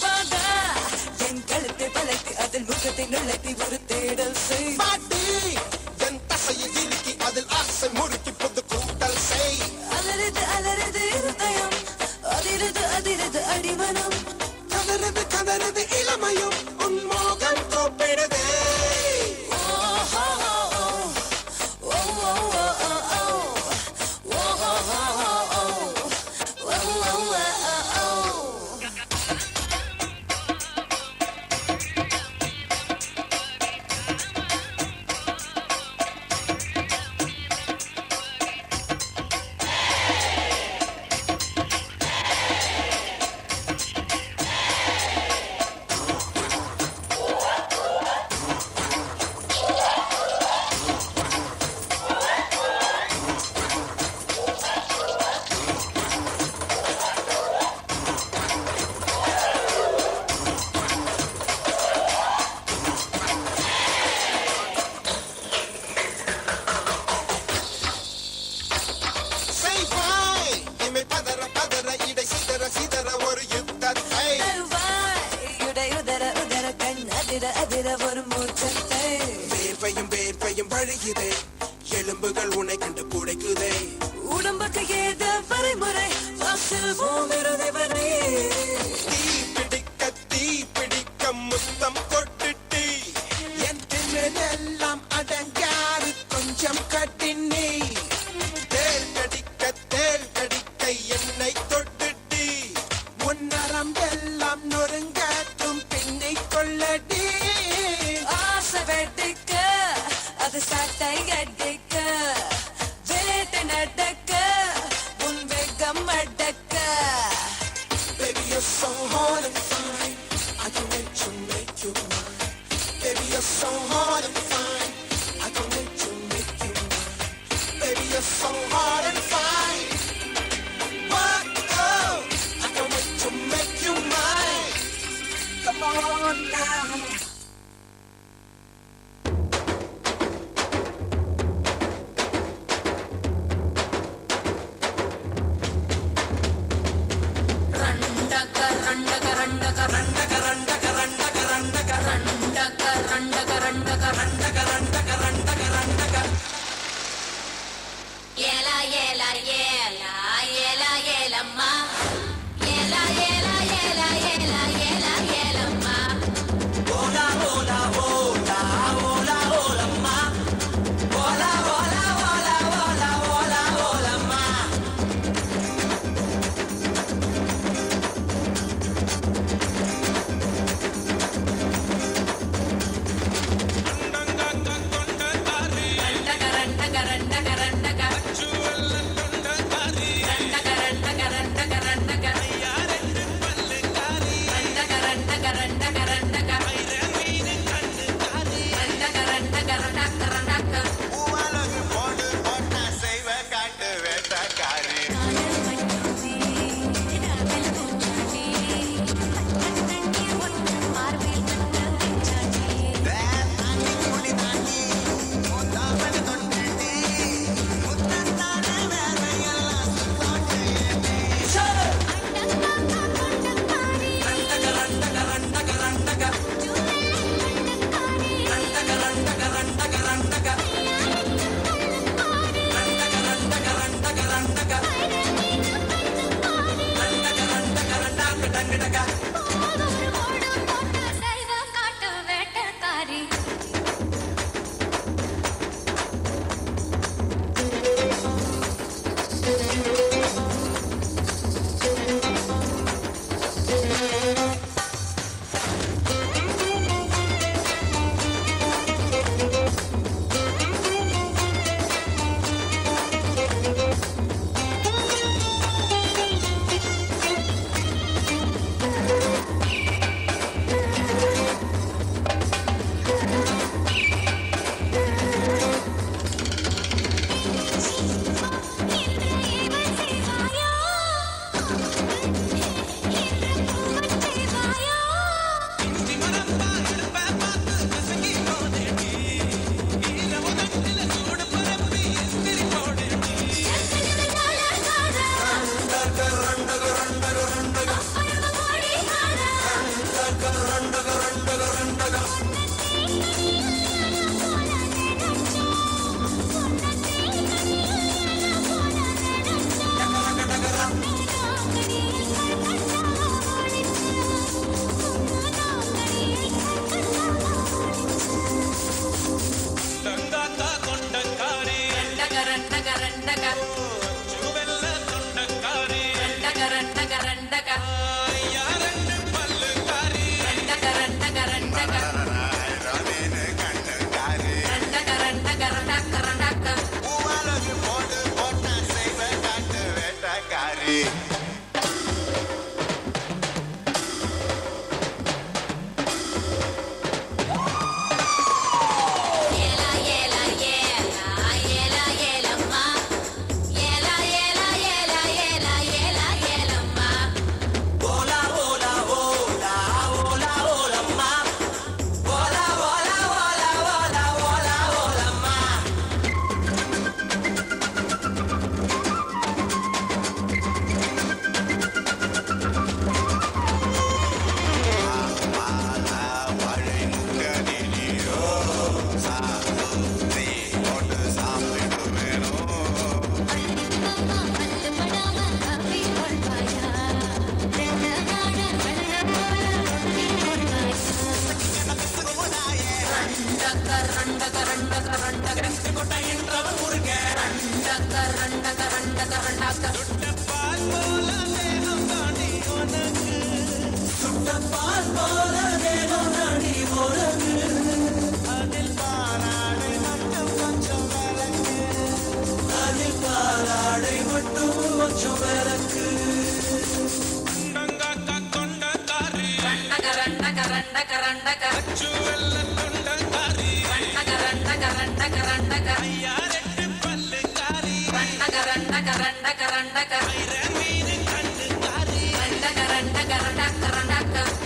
Speaker 2: வாடா, என் கழுத்தை வளைத்து அதில் முகத்தை நுழைத்தி ஒரு தேடல் செய்.
Speaker 4: பாட்டி என் தசையை இறுக்கி அதில் ஆசை முறுக்கி புது கூட்டல் செய்.
Speaker 2: அலறுது இருதயம் அதிருது அடிமனம்
Speaker 4: கதறுது இளமையும் உன் மோகம் கூப்பிடுதே.
Speaker 2: அதிர ஒரு மூச்சத்தை
Speaker 4: வேர்வையும் பழகுதே எலும்புகள் உன்னை கண்டு புடைக்குதே
Speaker 2: உடம்புக்கு ஏத வரைமுறை வாசல் பூமிருதி வரை
Speaker 4: தீ பிடிக்க முத்தம் கொட்டுட்டி என் திமிரெல்லாம் அடங்காது கொஞ்சம் கட்டினி தேள் கடிக்க என்னை தொட்டுட்டி உன்னரம்பெல்லாம் நொறுங்காட்டும் பின்னை கொள்ளடி
Speaker 2: ஆசை வெட்டிக்க அது சாட்டை அடிக்க வேட்டை நடக்க உன் வெக்கம்
Speaker 7: கம்மடக்க.
Speaker 4: Baby, you're so hard and fine. I can't wait to make you mine. Baby, you're so hard and fine. I can't wait to make you mine. Baby, you're so hard and fine. What? Oh, I can't wait to make you mine. Come on now.
Speaker 2: ரண்டக ரண்டக ரண்டக ரண்டக ரண்டக ரண்டக ரண்டக ரண்டக ரண்டக ரண்டக ரண்டக ரண்டக ரண்டக ரண்டக ஏலா ஏலா ஏலா ஏலா ஏலம்மா ஏலா ஏலா ஏலா ஏலா ஏலா ஏலம்மா
Speaker 7: ஓலா ஓலா ஓலா ஓலா ஓலம்மா. ஓலா ஓலா ஓலா ஓலா ஓலா ஓலம்மா.
Speaker 2: ரண்டக ரண்டக ரண்டக ரண்டக ரண்டக ரண்டக ரண்டக ரண்டக ரண்டக ரண்டக ரண்டக ரண்டக ரண்டக ரண்டக ரண்டக ரண்டக
Speaker 6: பூவாலகு போடு போட்டா செய்வ காட்டு வேட்டக்காரி தாண்டி குடி தாண்டி முத்தாமல் தொட்டுடி முத்தத்தானே வேலையெல்லாம் சுத்தோட்டு ஏண்டி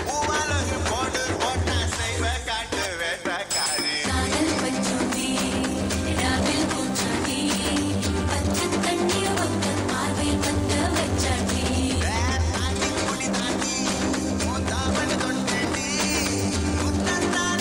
Speaker 6: பூவாலகு போடு போட்டா செய்வ காட்டு வேட்டக்காரி தாண்டி குடி தாண்டி உன் தாமன் தொண்டேண்டி உன்னந்தானே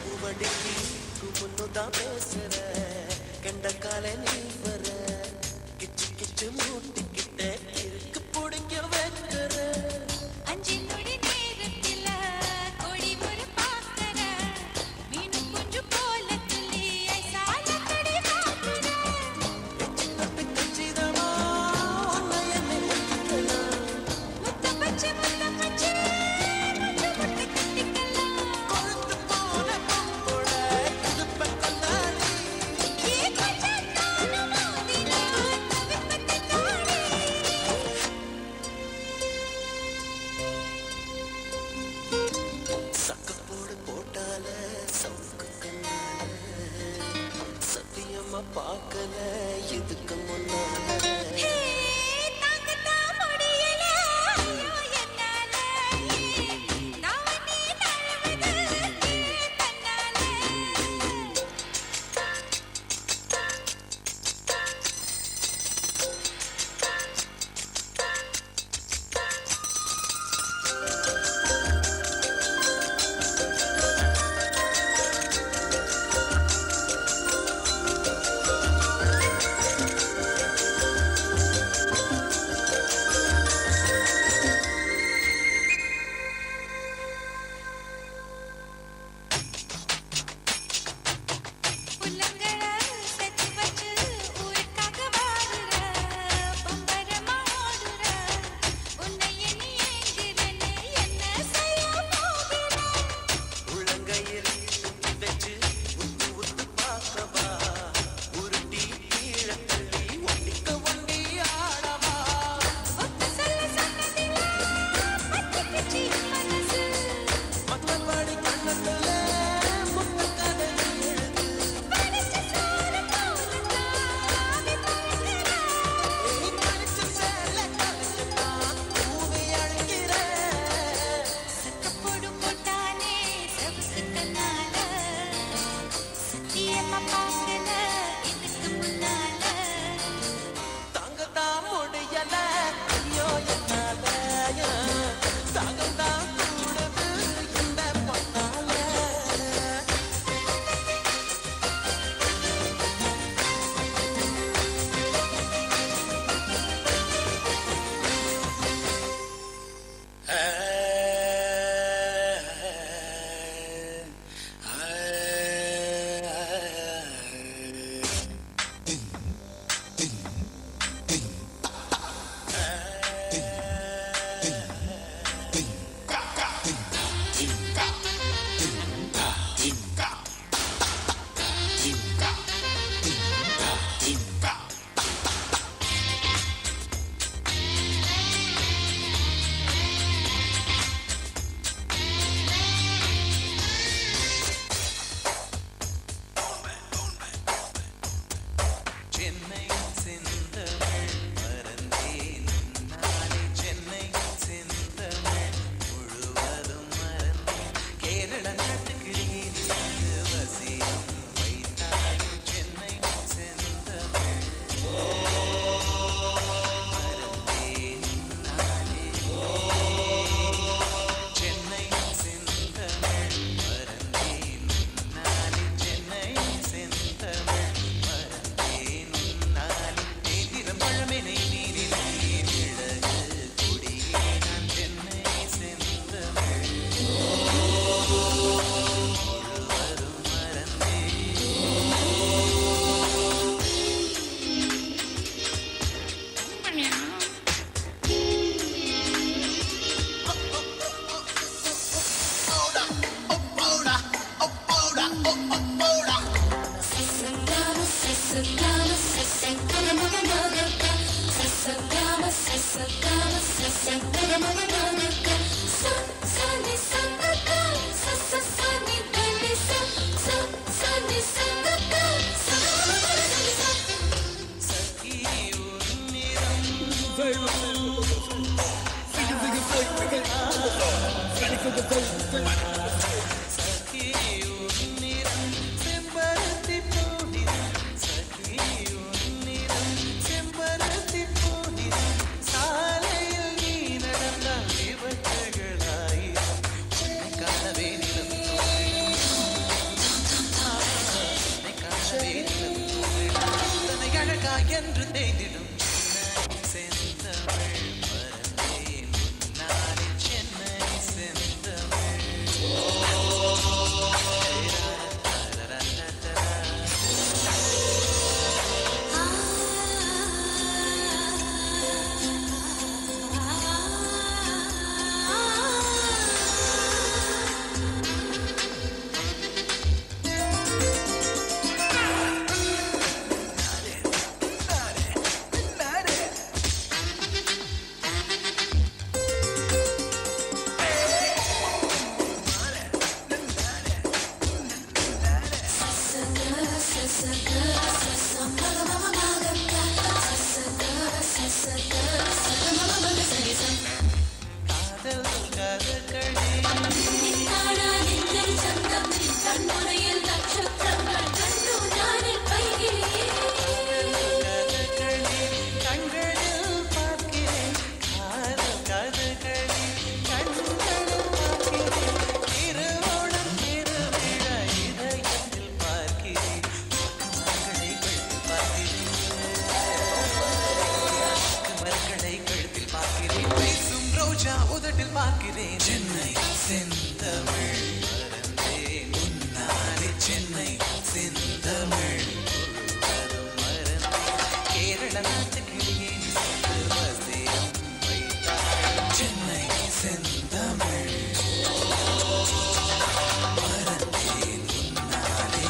Speaker 5: பூவடிக்கு முன்னுதான் பேசுற கண்ட காலை நீ வர கிச்சு கிச்சு மூட்டிக்கிட்ட இருக்கு பிடிக்க வைக்கிற
Speaker 2: அஞ்சு நொடி நேரத்தில கொடி ஒரு பாக்கற மீனு குஞ்சு போல துள்ளி ஐசால கடி மாத்துற
Speaker 5: தப்பி தச்சிதமா உன்னை என்னை கட்டிக்கலாம்
Speaker 2: முத்த பச்சை கட்டிக்கலாம்
Speaker 5: கொழுத்து போன பொம்புட இடுப்ப கொண்டாடி
Speaker 2: ஏ கொஞ்சத்தான மோதினா தவிப்பத்தை தாடி
Speaker 5: சக்கப்போடு போட்டால சவுக்கு கண்ணால சத்தியமா பார்க்கல இதுக்கு முன்னால
Speaker 2: ஹே தாங்கதா முடியல ஐயோ என்னால நான் நீ தழுவுது தன்னால புல்லங்கர செத்து வச்சு ஊருக்காக வாடுற பம்பரமா ஓடுற உன்னை எண்ணி ஏங்குறேன்னு என்ன செய்ய போகிற
Speaker 5: உள்ளங்கையில் துப்பி வச்சு உத்து உத்து பார்க்கவா உருட்டி கீழே தள்ளி ஒட்டிக்க ஒண்டி ஆடவா
Speaker 2: ஒத்த சொல்ல சொன்னதில்ல பத்திக்கிச்சு மனசு
Speaker 5: மத்தபடி கண்ணத்துல முத்த கதை எழுது
Speaker 2: படிச்ச சோறு போல தாவி போகிற
Speaker 5: நீ கழிச்ச சேல கழிச்சுதான் பூவி அழைக்கிற
Speaker 2: சக்கப்போடு போட்டானே சவுக்கு கண்ணால சத்தியமா பார்க்கல இதுக்கு முன்னால
Speaker 5: தாங்கத்தான் முடியல ஐயோ என்னால தாங்கத்தான் கூடுது இந்த பொண்ணால சென்னை செந்தமிழ் மறந்தேன் நானே சென்னை செந்தமிழ் முழுவதும் மறந்தேன் கேரள நாட்டுக்கிளியில் வசியம் வைத்தாய் சென்னை செந்தமிழ் மறந்தேன் நானே சென்னை செந்தமிழ் மறந்தேன் நானே சென்னை செந்தமிழ் மறந்தேன் நானே நேந்திரம் பழமெனை நீரில் நீரிழகு கொடியே நான் சென்னை செந்தமிழ் முழுவதும் மறந்தேன் சகி உன்னிடம் சகி உன்னிடம் செம்பருத்தி பூடினம் சகி உன்னிடம் செம்பருத்தி பூடினம் சாலையில் நீ நடந்தால் விபத்துகளாயிரம் காணவே நிலம்
Speaker 3: என்று தேய்ந்திடும் செந்தமிழ் மறந்தேன் உன்னாலே சென்னை செந்தமிழ் காதல் கதகளி
Speaker 2: கண்முறையில் நட்சத்திரங்கள் கண்டு ஞானில்
Speaker 3: கதகளி கண்களில் பார்க்கிறேன் காதல் கதகளி கண்களில் பார்க்கிறேன் திருவோணம் திருவிழா இதயத்தில் பார்க்கிறேன் மக்களை கழுத்தில் பார்க்கிறேன் பேசும் ரோஜா உதட்டில் பார்க்கிறேன் சென்னை செந்தமிழ் மறந்தேன் உன்னாலே சென்னை செந்தமிழ் முழுவதும் மறந்தேன் கேரள நாட்டு கிளியே வசியம் வைத்தாள் சென்னை செந்தமிழ் மறந்தேன் உன்னாலே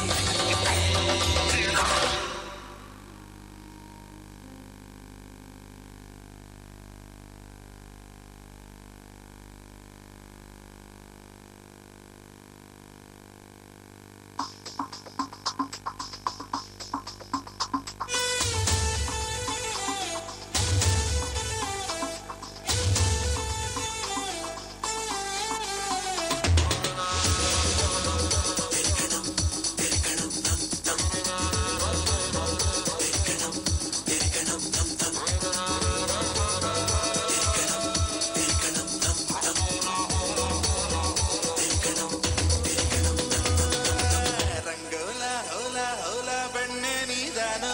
Speaker 6: ரங்கோலா ஹோலா ஹோலா பெண்ணே நீதானோ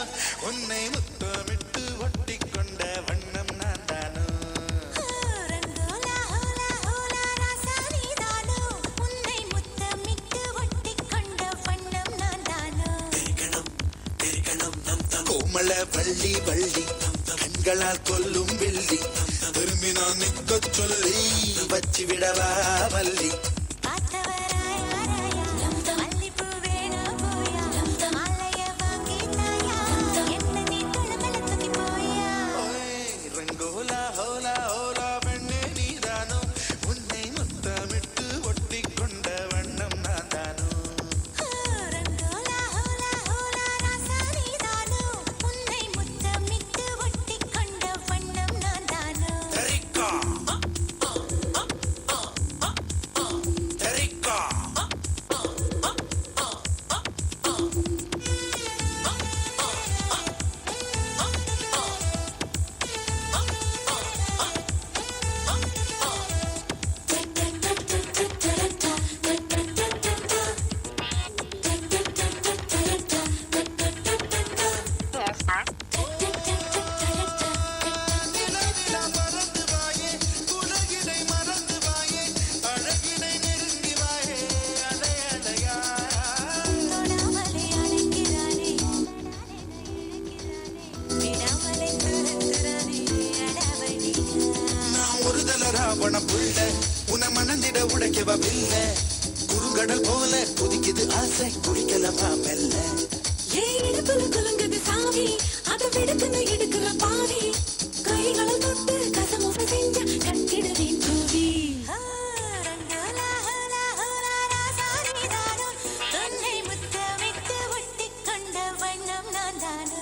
Speaker 6: உன்னை முத்தமிட்டு ஒட்டி கொண்ட வண்ணம் நான் தானோ
Speaker 8: ரங்கோலா ஹோலா ஹோலா ராசா நீதானோ உன்னை முத்தமிட்டு ஒட்டிக் கொண்ட வண்ணம் நான் தானோ
Speaker 6: கோமள வள்ளி வள்ளி கண்களால் கொல்லும் வெள்ளி திரும்பி நான் நிற்க சொல்லி வச்சு விடவா வள்ளி
Speaker 8: பார்த்தவராய் வராயா மல்லிப்பூ வேணும் போயா மாலைய வாங்கி தாயா என்ன நீ தொழுமல தூக்கி போயா
Speaker 6: ரங்கோலா ஹோலா ஹோலா பெண்ணே நீதானோ உன்னை முத்தமிட்டு ஒட்டி கொண்ட வண்ணம் நான் தானோ
Speaker 8: ரங்கோலா ஹோலா ஹோலா ராசா நீதானோ உன்னை முத்தமிட்டு ஒட்டிக் கொண்ட வண்ணம் நான் தானோ
Speaker 6: தெரிக்கா தெரிக்கா நிலவிலா பறந்து வாயே உலகினை மறந்து வாயே அழகினை நெருங்கி வாயே அடையடையா
Speaker 8: தொடாமலே அழைக்கிறானே விடாமலே துரத்துறானே அடவழியா
Speaker 6: நான் ஒரு தல ராவண புள்ள உன மணந்திட உடைக்கவ பில்ல குறுங்கடல் போல குதிக்குது ஆசை குடிக்கலமா மெல்ல
Speaker 2: ஏன் இடுப்புல குலுங்குது சாமி அதை விடுக்குன்னு எடுக்கிற பாவி கைகளை தொட்டு கசமுசை செஞ்ச கட்டிடுவேன் கூவி
Speaker 8: ரங்கோலா ஹோலா ஹோலா ராசா நீதானோ உன்னை முத்தமிட்டு ஒட்டிக் கொண்ட வண்ணம் நான் தானோ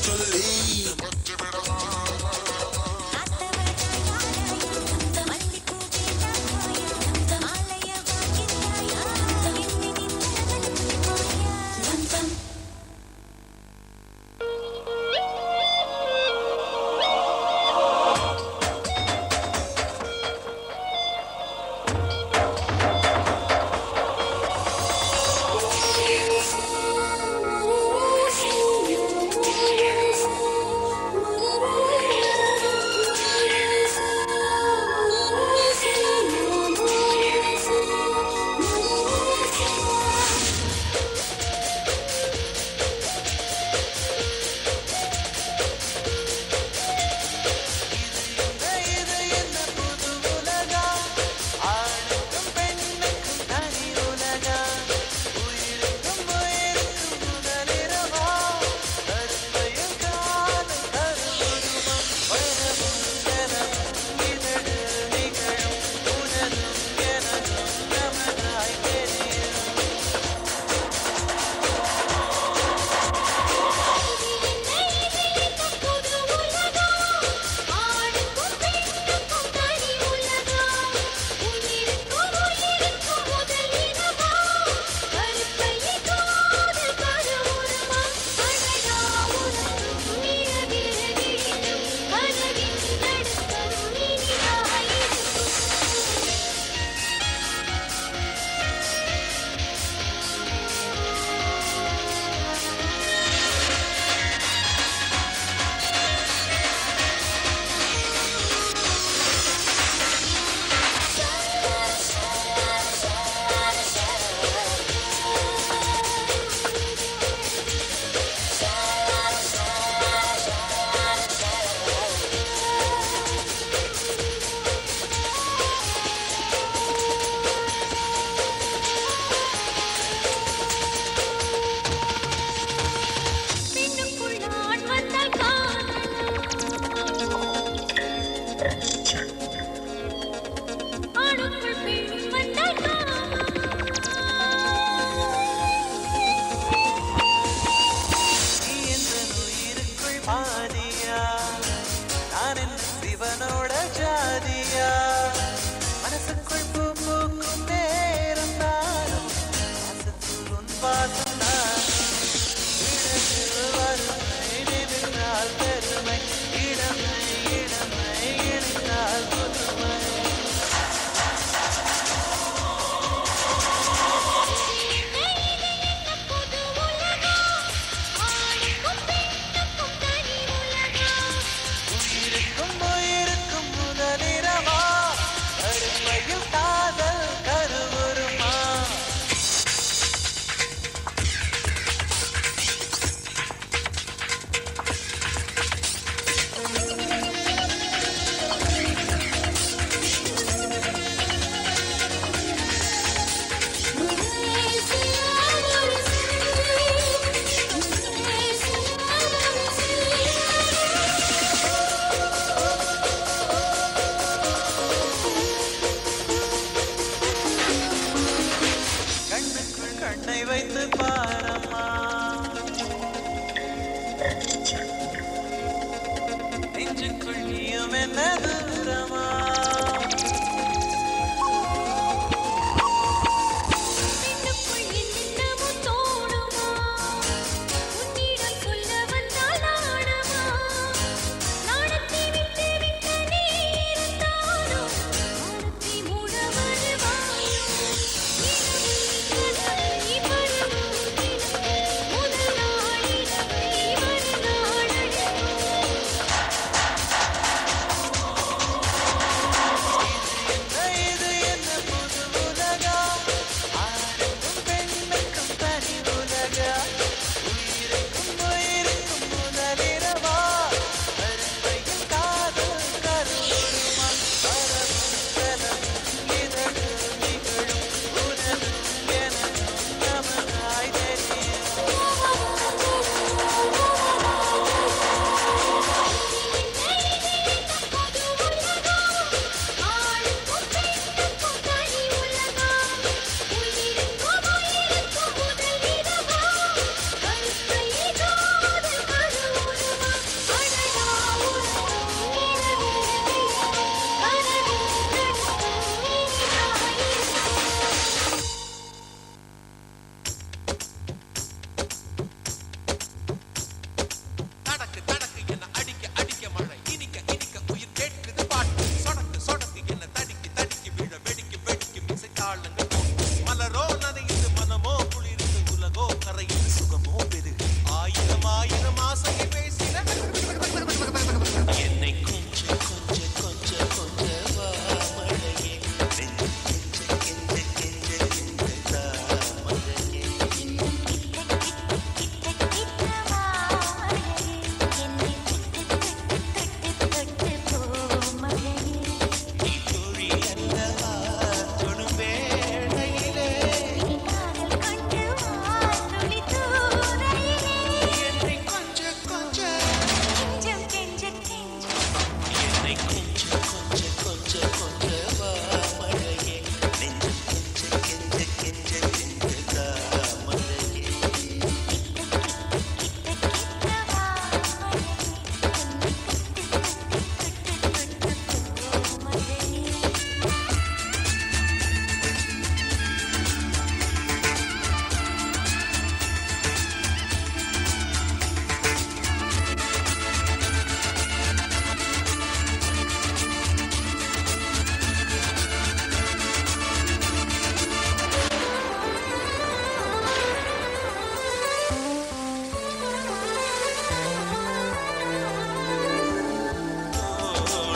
Speaker 6: சொல்லி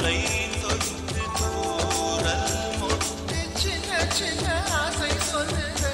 Speaker 3: சோலை தொட்டு தூரல் முட்டு சின்ன சின்ன ஆசை சொல்லுது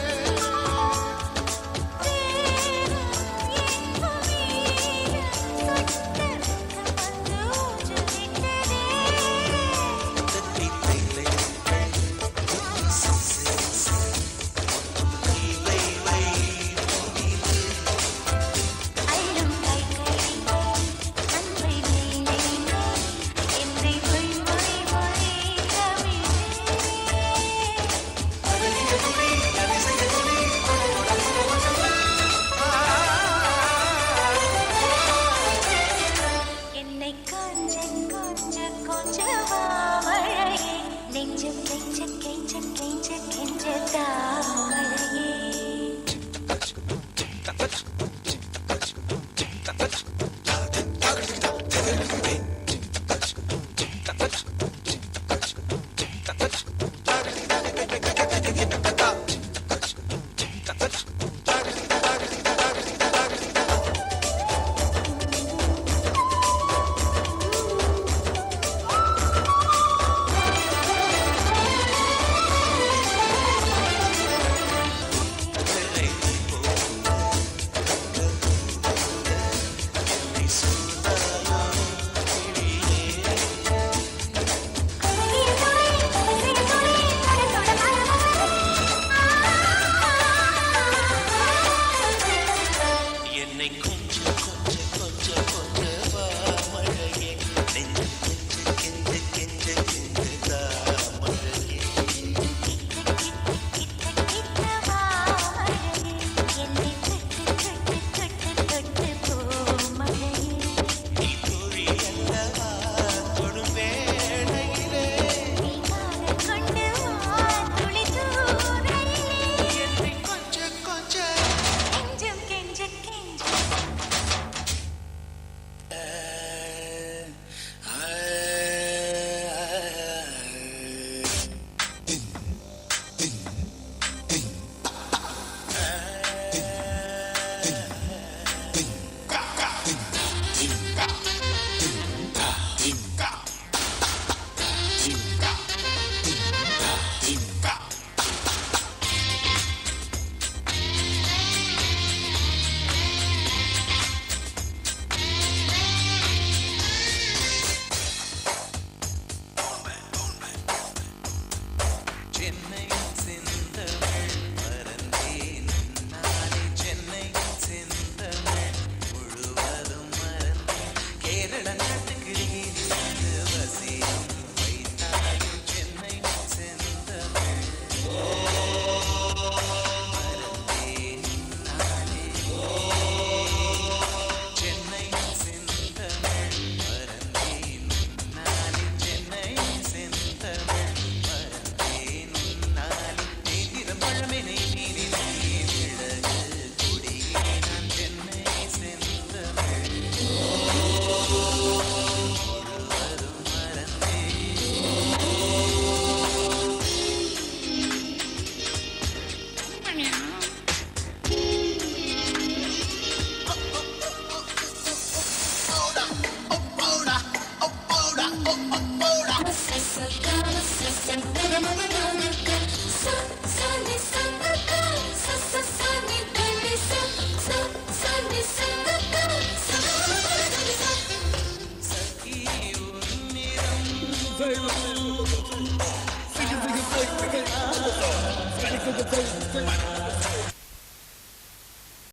Speaker 9: Say